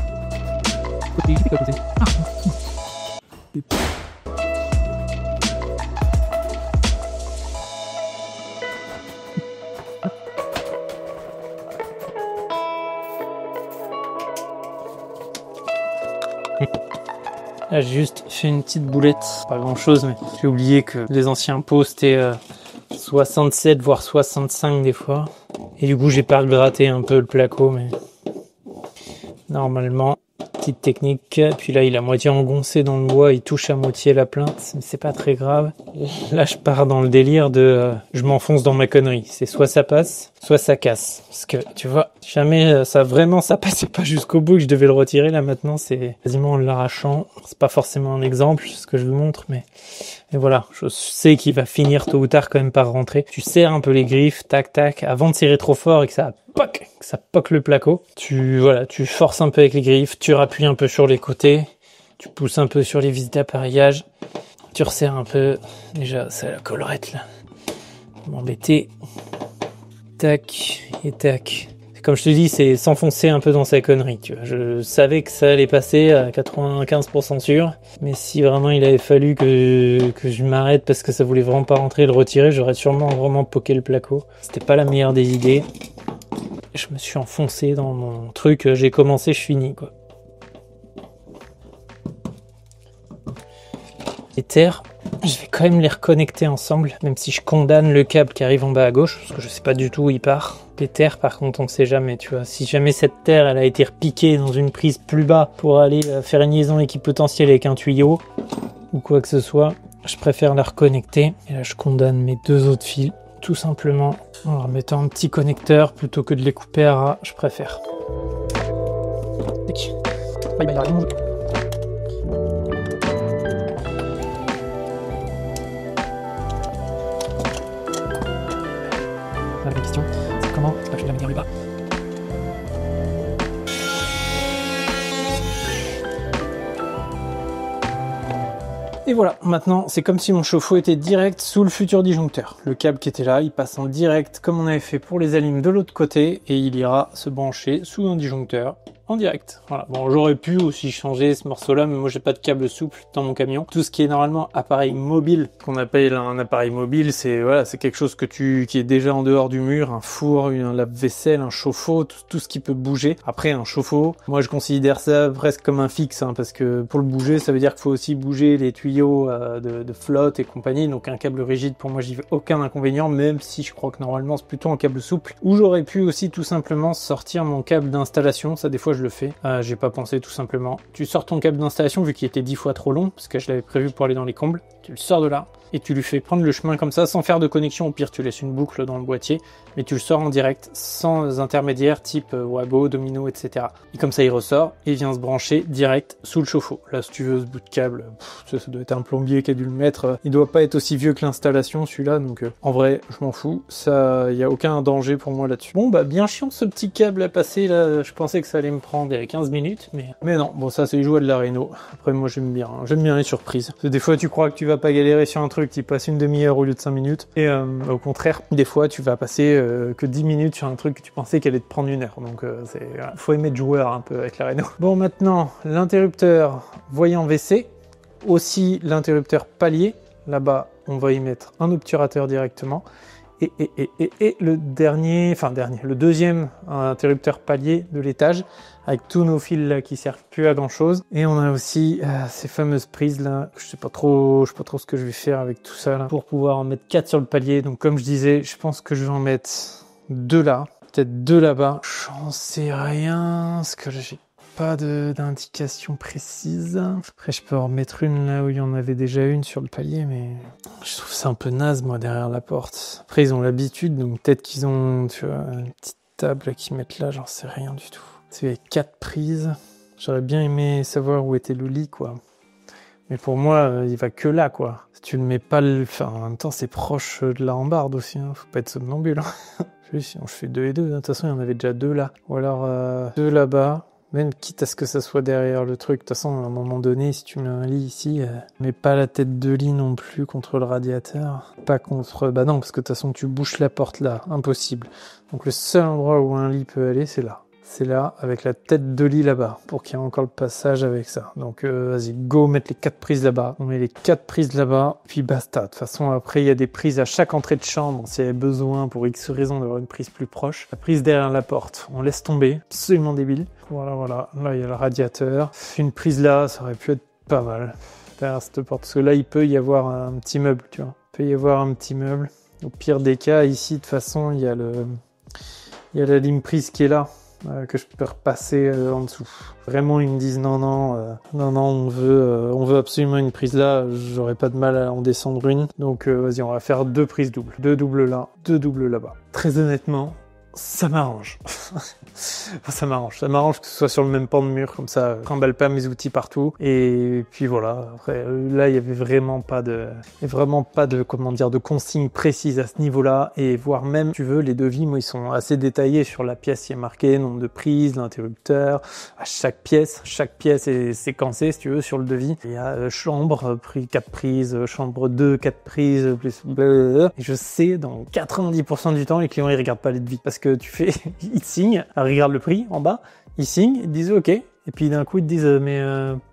[SPEAKER 1] Là, j'ai juste fait une petite boulette, pas grand chose, mais j'ai oublié que les anciens pots c'était 67 voire 65 des fois. Et du coup, j'ai pas regratté un peu le placo, mais normalement, petite technique. Puis là, il est à moitié engoncé dans le bois, il touche à moitié la plainte, mais c'est pas très grave. Là, je pars dans le délire de je m'enfonce dans ma connerie. C'est soit ça passe, soit ça casse. Parce que, tu vois, jamais ça passait pas jusqu'au bout que je devais le retirer. Là, maintenant, c'est quasiment en l'arrachant. C'est pas forcément un exemple, ce que je vous montre, mais voilà. Je sais qu'il va finir tôt ou tard quand même par rentrer. Tu serres un peu les griffes, tac, tac, avant de serrer trop fort et que ça poque le placo. Tu forces un peu avec les griffes, tu rappuies un peu sur les côtés, tu pousses un peu sur les vis d'appareillage, tu resserres un peu. Déjà, c'est la collerette là. M'embêter. Tac et tac. Comme je te dis, c'est s'enfoncer un peu dans sa connerie, tu vois. Je savais que ça allait passer à 95% sûr, mais si vraiment il avait fallu que je m'arrête parce que ça voulait vraiment pas rentrer et le retirer, j'aurais sûrement vraiment poqué le placo. C'était pas la meilleure des idées. Je me suis enfoncé dans mon truc, j'ai commencé, je finis, quoi. Les terres, je vais quand même les reconnecter ensemble, même si je condamne le câble qui arrive en bas à gauche, parce que je sais pas du tout où il part. Les terres, par contre, on ne sait jamais, tu vois. Si jamais cette terre, elle a été repiquée dans une prise plus bas pour aller faire une liaison équipotentielle avec un tuyau, ou quoi que ce soit, je préfère la reconnecter. Et là, je condamne mes 2 autres fils, tout simplement, en leur mettant un petit connecteur, plutôt que de les couper à ras, je préfère. Bye bye, allez, la question, c'est comment je vais la mettre plus bas. Et voilà, maintenant c'est comme si mon chauffe-eau était direct sous le futur disjoncteur. Le câble qui était là, il passe en direct comme on avait fait pour les alimes de l'autre côté et il ira se brancher sous un disjoncteur en direct. Voilà. Bon, j'aurais pu aussi changer ce morceau-là, mais moi j'ai pas de câble souple dans mon camion. Tout ce qui est normalement appareil mobile, qu'on appelle un appareil mobile, c'est voilà, c'est quelque chose qui est déjà en dehors du mur, un four, un lave-vaisselle, un chauffe-eau, tout ce qui peut bouger. Après un chauffe-eau, moi je considère ça presque comme un fixe, hein, parce que pour le bouger, ça veut dire qu'il faut aussi bouger les tuyaux de flotte et compagnie. Donc un câble rigide, pour moi j'y veux aucun inconvénient, même si je crois que normalement c'est plutôt un câble souple. Ou j'aurais pu aussi tout simplement sortir mon câble d'installation, ça des fois je le fais. J'ai pas pensé tout simplement. Tu sors ton câble d'installation vu qu'il était 10 fois trop long, parce que je l'avais prévu pour aller dans les combles. Tu le sors de là et tu lui fais prendre le chemin comme ça sans faire de connexion. Au pire, tu laisses une boucle dans le boîtier, mais tu le sors en direct sans intermédiaire type Wago, Domino, etc. Et comme ça, il ressort et vient se brancher direct sous le chauffe-eau. Là, si tu veux ce bout de câble, ça doit être un plombier qui a dû le mettre. Il doit pas être aussi vieux que l'installation, celui-là. Donc, en vrai, je m'en fous. Ça, il y a aucun danger pour moi là-dessus. Bon, bah, bien chiant ce petit câble à passer là. Je pensais que ça allait me prendre 15 minutes, mais non. Bon, ça, c'est les joies de la Renault. Après, moi, j'aime bien les surprises. Parce que des fois, tu crois que tu vas pas galérer sur un truc, tu passes une demi-heure au lieu de 5 minutes. Et au contraire, des fois, tu vas passer que 10 minutes sur un truc que tu pensais qu'elle allait te prendre 1 heure. Donc, faut aimer de joueur un peu avec la Renault. Bon, maintenant, l'interrupteur voyant WC. Aussi, l'interrupteur palier. Là-bas, on va y mettre un obturateur directement. Et le le deuxième interrupteur palier de l'étage avec tous nos fils là qui servent plus à grand chose. Et on a aussi ces fameuses prises là. Je sais pas trop ce que je vais faire avec tout ça là pour pouvoir en mettre 4 sur le palier. Donc comme je disais, je pense que je vais en mettre 2 là, peut-être 2 là-bas. J'en sais rien, parce que j'ai pas d'indication précise. Après, je peux en remettre une là où il y en avait déjà une sur le palier, mais je trouve ça un peu naze, moi, derrière la porte. Après, ils ont l'habitude, donc peut-être qu'ils ont, tu vois, une petite table qu'ils mettent là, j'en sais rien du tout. C'est 4 prises. J'aurais bien aimé savoir où était le lit, quoi. Mais pour moi, il va que là, quoi. Si tu le mets pas, en même temps, c'est proche de la rambarde aussi, hein. Faut pas être somnambule, hein. Si on fait 2 et 2, de toute façon, il y en avait déjà 2 là. Ou alors 2 là-bas. Même quitte à ce que ça soit derrière le truc. De toute façon, à un moment donné, si tu mets un lit ici, mets pas la tête de lit non plus contre le radiateur. Pas contre... Bah non, parce que de toute façon, tu bouches la porte là. Impossible. Donc le seul endroit où un lit peut aller, c'est là. C'est là, avec la tête de lit là-bas, pour qu'il y ait encore le passage avec ça. Donc vas-y, go, mettre les 4 prises là-bas. On met les 4 prises là-bas, puis basta. De toute façon, après, il y a des prises à chaque entrée de chambre, s'il y avait besoin, pour X raison, d'avoir une prise plus proche. La prise derrière la porte, on laisse tomber, absolument débile. Voilà. Là, il y a le radiateur. Une prise là, ça aurait pu être pas mal, derrière cette porte. Parce que là, il peut y avoir un petit meuble, tu vois. Il peut y avoir un petit meuble. Au pire des cas, ici, de toute façon, il y a la ligne prise qui est là. Que je peux repasser en dessous. Vraiment, ils me disent non, on veut absolument une prise là. J'aurais pas de mal à en descendre une. Donc vas-y, on va faire 2 prises doubles. 2 doubles là, 2 doubles là-bas. Très honnêtement, ça m'arrange. Ça m'arrange que ce soit sur le même pan de mur, comme ça, je trimballe pas mes outils partout. Et puis voilà, après, là, il y avait vraiment pas de consignes précises à ce niveau-là. Et voire même, tu veux, les devis, moi, ils sont assez détaillés sur la pièce. Il y a marqué nombre de prises, l'interrupteur, à chaque pièce est séquencée, si tu veux, sur le devis. Il y a chambre, 4 prises, chambre 2, 4 prises, plus blablabla. Et je sais, dans 90% du temps, les clients, ils regardent pas les devis. Parce que tu fais, ils te signent, ils regardent le prix en bas, ils signent, ils te disent ok, et puis d'un coup ils te disent mais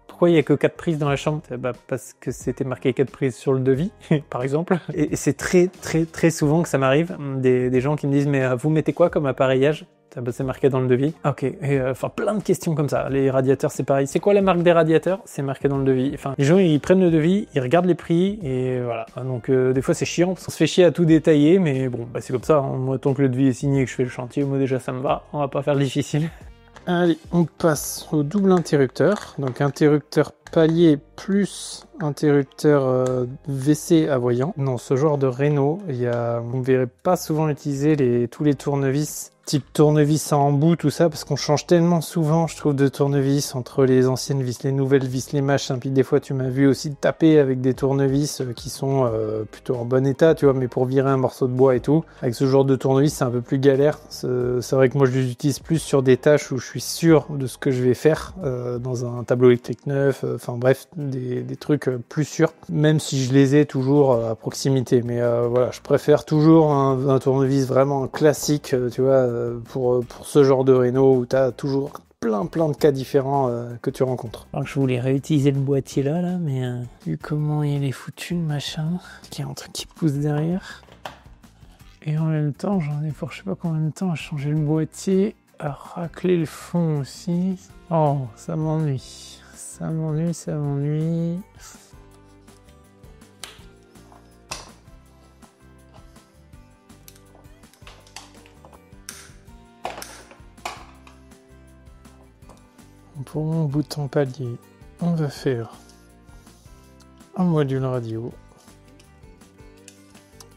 [SPEAKER 1] pourquoi il n'y a que 4 prises dans la chambre? Bah, parce que c'était marqué 4 prises sur le devis, par exemple. Et c'est très souvent que ça m'arrive, des gens qui me disent mais vous mettez quoi comme appareillage? Bah, c'est marqué dans le devis. Ok, et enfin plein de questions comme ça. Les radiateurs, c'est pareil. C'est quoi la marque des radiateurs? C'est marqué dans le devis. Enfin, les gens, ils prennent le devis, ils regardent les prix, et voilà. Donc des fois, c'est chiant, parce qu'on se fait chier à tout détailler, mais bon, bah, c'est comme ça. Hein. Moi, tant que le devis est signé et que je fais le chantier, moi déjà, ça me va. On va pas faire le difficile. Allez, on passe au double interrupteur. Donc interrupteur palier plus interrupteur WC à voyant. Dans ce genre de Renault, vous ne verrez pas souvent utiliser tous les tournevis type tournevis à embout, tout ça, parce qu'on change tellement souvent, je trouve, de tournevis entre les anciennes vis, les nouvelles vis, les machins. Puis des fois, tu m'as vu aussi taper avec des tournevis qui sont plutôt en bon état, tu vois, mais pour virer un morceau de bois et tout. Avec ce genre de tournevis, c'est un peu plus galère. C'est vrai que moi, je les utilise plus sur des tâches où je suis sûr de ce que je vais faire dans un tableau électrique neuf, enfin bref, des trucs plus sûrs, même si je les ai toujours à proximité. Mais voilà, je préfère toujours un tournevis vraiment classique, tu vois, pour ce genre de Renault où tu as toujours plein de cas différents que tu rencontres. Alors je voulais réutiliser le boîtier là, mais vu comment il est foutu le machin, qu'il y a un truc qui pousse derrière, et en même temps j'en ai pour je sais pas combien de temps à changer le boîtier, à racler le fond aussi. Oh, ça m'ennuie. Ça m'ennuie. Pour mon bouton palier, on va faire un module radio.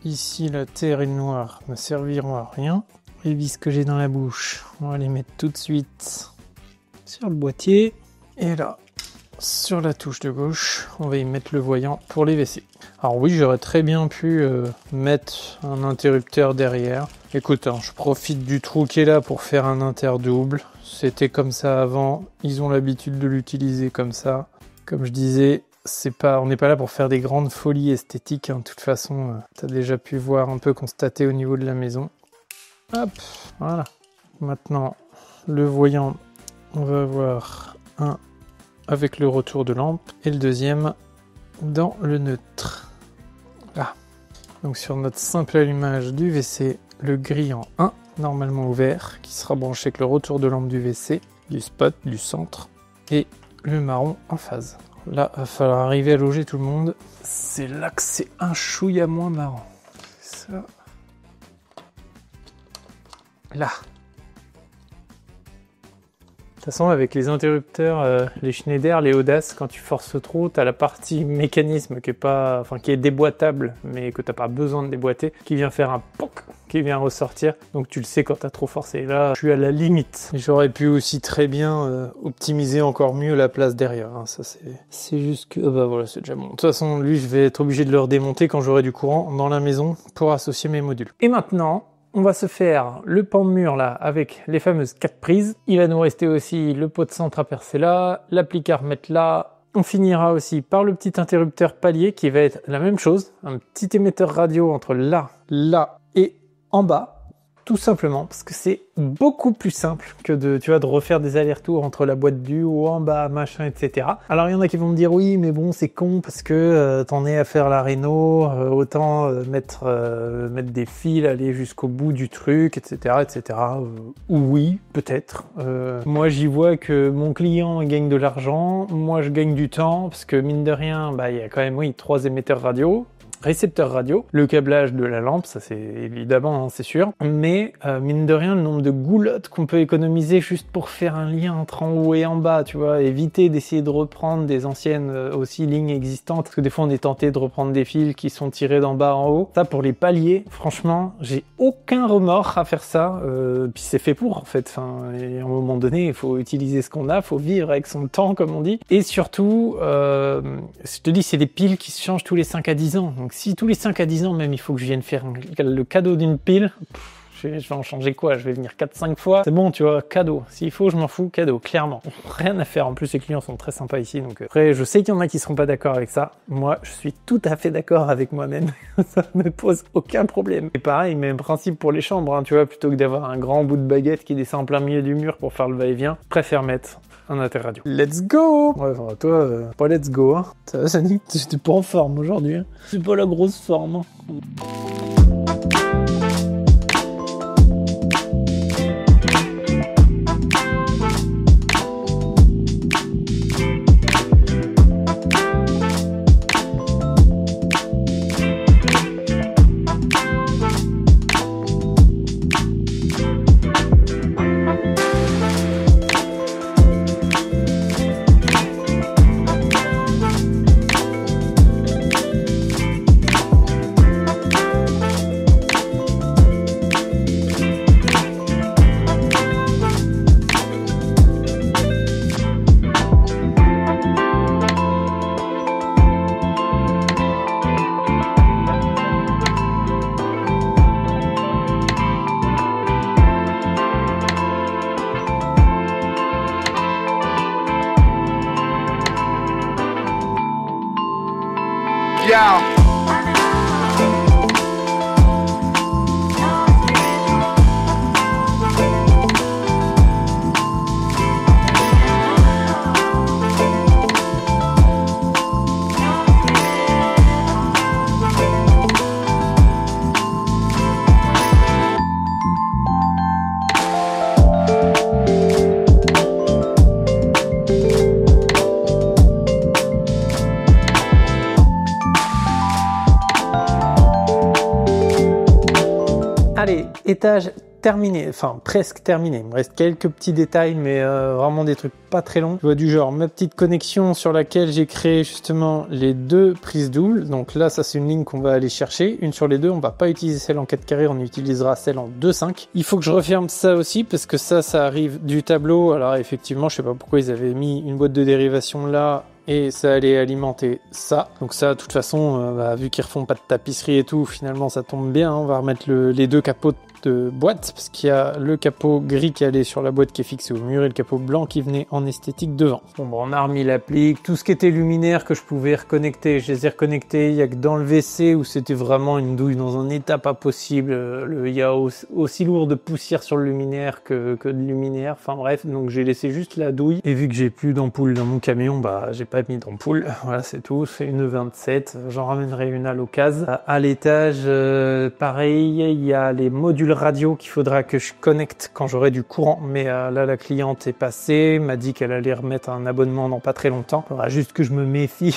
[SPEAKER 1] Ici, la terre et le noir ne serviront à rien. Les vis que j'ai dans la bouche, on va les mettre tout de suite sur le boîtier. Et là, sur la touche de gauche, on va y mettre le voyant pour les WC. Alors oui, j'aurais très bien pu mettre un interrupteur derrière. Écoute, hein, je profite du trou qui est là pour faire un inter double. C'était comme ça avant, ils ont l'habitude de l'utiliser comme ça. Comme je disais, on n'est pas là pour faire des grandes folies esthétiques. Hein. De toute façon, tu as déjà pu voir un peu constater au niveau de la maison. Hop, voilà. Maintenant, le voyant, on va avoir un avec le retour de lampe et le deuxième dans le neutre. Là. Donc sur notre simple allumage du WC, le gris en 1, normalement ouvert, qui sera branché avec le retour de lampe du WC, du spot, du centre, et le marron en phase. Là, il va falloir arriver à loger tout le monde. C'est là que c'est un chouïa moins marrant. Ça. Là. De toute façon, avec les interrupteurs, les Schneider, les Audace, quand tu forces trop, tu as la partie mécanisme qui est déboîtable, mais que tu n'as pas besoin de déboîter, qui vient faire un POC, qui vient ressortir. Donc tu le sais quand tu as trop forcé. Là, je suis à la limite. J'aurais pu aussi très bien optimiser encore mieux la place derrière. Hein. Ça, c'est juste que... bah voilà, c'est déjà bon. De toute façon, lui, je vais être obligé de le redémonter quand j'aurai du courant dans la maison pour associer mes modules. Et maintenant... on va se faire le pan de mur là avec les fameuses 4 prises. Il va nous rester aussi le pot de centre à percer là, l'applique à remettre là. On finira aussi par le petit interrupteur palier qui va être la même chose. Un petit émetteur radio entre là et en bas. Tout simplement parce que c'est beaucoup plus simple que de refaire des allers-retours entre la boîte du haut en bas, machin, etc. Alors il y en a qui vont me dire oui, mais bon, c'est con parce que t'en es à faire la réno, autant mettre des fils, aller jusqu'au bout du truc, etc., etc. Oui, peut-être. Moi, j'y vois que mon client gagne de l'argent, moi je gagne du temps parce que mine de rien, il y a quand même 3 émetteurs radio. Récepteur radio, le câblage de la lampe, ça c'est évidemment, hein, c'est sûr, mais mine de rien, le nombre de goulottes qu'on peut économiser juste pour faire un lien entre en haut et en bas, tu vois, éviter d'essayer de reprendre des anciennes aussi lignes existantes, parce que des fois on est tenté de reprendre des fils qui sont tirés d'en bas en haut. Ça pour les paliers, franchement, j'ai aucun remords à faire ça, puis c'est fait pour en fait, et à un moment donné, il faut utiliser ce qu'on a, il faut vivre avec son temps comme on dit, et surtout, je te dis, c'est des piles qui se changent tous les 5 à 10 ans, donc si tous les 5 à 10 ans même il faut que je vienne faire le cadeau d'une pile, Je vais en changer quoi? Je vais venir 4-5 fois. C'est bon, tu vois, cadeau. S'il faut, je m'en fous, cadeau, clairement. Rien à faire. En plus, les clients sont très sympas ici. Donc après, je sais qu'il y en a qui seront pas d'accord avec ça. Moi, je suis tout à fait d'accord avec moi-même. Ça me pose aucun problème. Et pareil, même principe pour les chambres, hein, tu vois, plutôt que d'avoir un grand bout de baguette qui descend en plein milieu du mur pour faire le va-et-vient, préfère mettre un interradio. Let's go! Ouais, enfin, toi, pas let's go, hein. Ça nique, t'es pas en forme aujourd'hui, hein. C'est pas la grosse forme, hein.
[SPEAKER 2] Yeah.
[SPEAKER 1] Allez, étage terminé, enfin presque terminé. Il me reste quelques petits détails, mais vraiment des trucs pas très longs. Tu vois, du genre ma petite connexion sur laquelle j'ai créé justement les deux prises doubles. Donc là, ça c'est une ligne qu'on va aller chercher. Une sur les deux, on va pas utiliser celle en 4 carrés, on utilisera celle en 2/5. Il faut que je referme ça aussi parce que ça arrive du tableau. Alors effectivement, je sais pas pourquoi ils avaient mis une boîte de dérivation là. Et ça allait alimenter ça. Donc ça, de toute façon, vu qu'ils refont pas de tapisserie et tout, finalement ça tombe bien. On va remettre les deux capots de boîte, parce qu'il y a le capot gris qui allait sur la boîte qui est fixé au mur et le capot blanc qui venait en esthétique devant. Bon, on a remis l'applique, tout ce qui était luminaire que je pouvais reconnecter, je les ai reconnectés. Il y a que dans le WC où c'était vraiment une douille dans un état pas possible. Il y a aussi lourd de poussière sur le luminaire que de luminaire. Enfin bref, donc j'ai laissé juste la douille. Et vu que j'ai plus d'ampoule dans mon camion, bah j'ai pas mis d'ampoule. Voilà, c'est tout. C'est une 27. J'en ramènerai une à l'occasion. À l'étage, pareil, il y a les modules radio qu'il faudra que je connecte quand j'aurai du courant. Mais là, la cliente est passée, m'a dit qu'elle allait remettre un abonnement dans pas très longtemps. Il faudra juste que je me méfie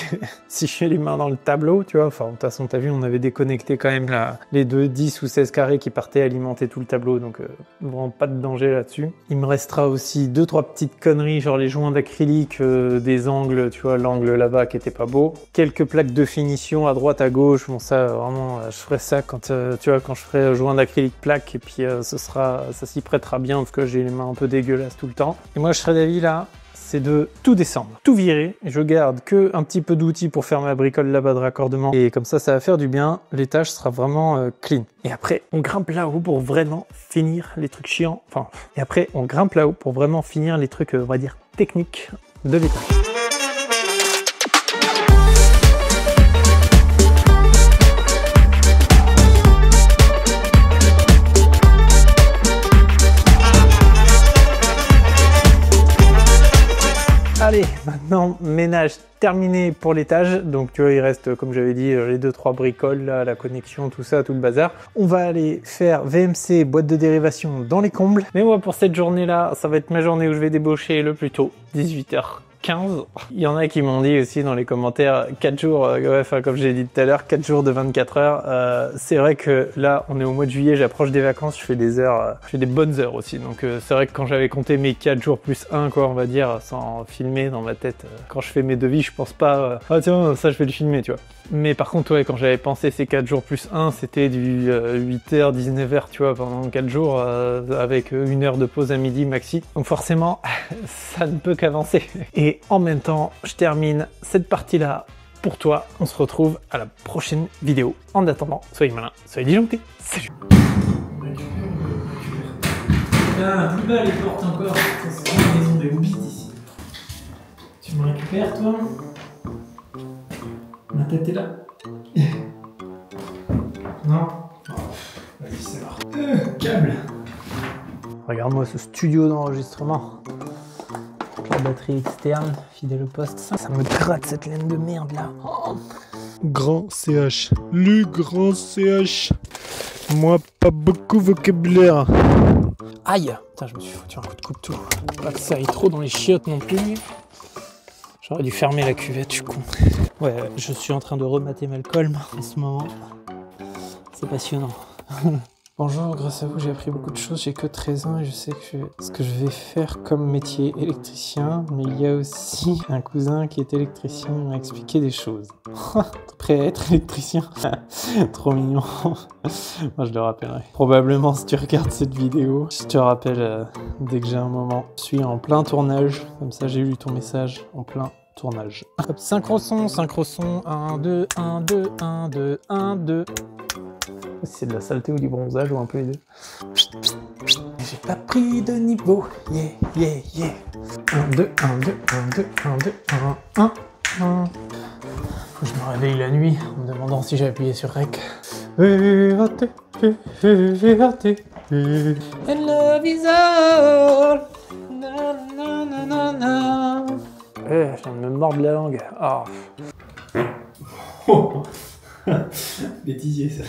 [SPEAKER 1] si je fais les mains dans le tableau, tu vois. Enfin, de toute façon, t'as vu, on avait déconnecté quand même les deux 10 ou 16 carrés qui partaient alimenter tout le tableau. Donc, vraiment pas de danger là-dessus. Il me restera aussi 2-3 petites conneries, genre les joints d'acrylique, des angles, tu vois, l'angle là-bas qui était pas beau. Quelques plaques de finition à droite, à gauche. Bon, ça, vraiment, je ferai ça quand, tu vois, quand je ferai joint d'acrylique plaque. Et puis, ça s'y prêtera bien parce que j'ai les mains un peu dégueulasses tout le temps. Et moi, je serais d'avis là, c'est de tout descendre, tout virer. Et je garde que un petit peu d'outils pour faire ma bricole là-bas de raccordement. Et comme ça va faire du bien. L'étage sera vraiment clean. Et après, on grimpe là-haut pour vraiment finir les trucs chiants. Enfin, et après, on grimpe là-haut pour vraiment finir les trucs, on va dire, techniques de l'étage. Allez, maintenant, ménage terminé pour l'étage. Donc, tu vois, il reste, comme j'avais dit, les 2-3 bricoles, là, la connexion, tout ça, tout le bazar. On va aller faire VMC, boîte de dérivation dans les combles. Mais moi, pour cette journée-là, ça va être ma journée où je vais débaucher le plus tôt, 18h15. Il y en a qui m'ont dit aussi dans les commentaires 4 jours, ouais, enfin, comme j'ai dit tout à l'heure, 4 jours de 24 heures. C'est vrai que là, on est au mois de juillet, j'approche des vacances, je fais des heures, je fais des bonnes heures aussi. Donc c'est vrai que quand j'avais compté mes 4 jours plus 1, quoi, on va dire, sans filmer dans ma tête, quand je fais mes devis, je pense pas, ah tiens, ça je vais le filmer, tu vois. Mais par contre, ouais, quand j'avais pensé ces 4 jours plus 1, c'était du 8h, 19h, tu vois, pendant 4 jours, avec 1 heure de pause à midi maxi. Donc forcément, ça ne peut qu'avancer. Et en même temps, je termine cette partie-là pour toi. On se retrouve à la prochaine vidéo. En attendant, soyez malins, soyez disjonctés. Salut! Ah, plus bas les portes encore. C'est vraiment la maison des hobbits ici. Tu me récupères toi? Ma tête est là. Non? Oh, vas-y, c'est mort. Câble. Regarde-moi ce studio d'enregistrement. La batterie externe, fidèle au poste. Ça me gratte cette laine de merde là. Oh.
[SPEAKER 2] Grand CH. Le grand CH. Moi, pas beaucoup vocabulaire.
[SPEAKER 1] Aïe! Putain, je me suis foutu un coup de couteau. Pas que ça aille trop dans les chiottes non plus. J'aurais dû fermer la cuvette, je suis con. Ouais, je suis en train de remater Malcolm en ce moment. C'est passionnant. Bonjour, grâce à vous j'ai appris beaucoup de choses, j'ai que 13 ans et je sais que ce que je vais faire comme métier électricien, mais il y a aussi un cousin qui est électricien, il m'a expliqué des choses. T'es prêt à être électricien? Trop mignon. Moi je le rappellerai. Probablement si tu regardes cette vidéo, je te rappelle dès que j'ai un moment. Je suis en plein tournage, comme ça j'ai lu ton message en plein tournage. Hop, synchro son, 1, 2, 1, 2, 1, 2, 1, 2. Si c'est de la saleté ou du bronzage ou un peu les deux. J'ai pas pris de niveau, yeah, yeah, yeah. 1, 2, 1, 2, 1, 2, 1, 2, 1, 1, 1. Faut que je me réveille la nuit en me demandant si j'ai appuyé sur REC. VRT, VRT, and love is all. Na, na, na, na, na. Je viens de me mordre la langue. Oh. Bêtisier ça.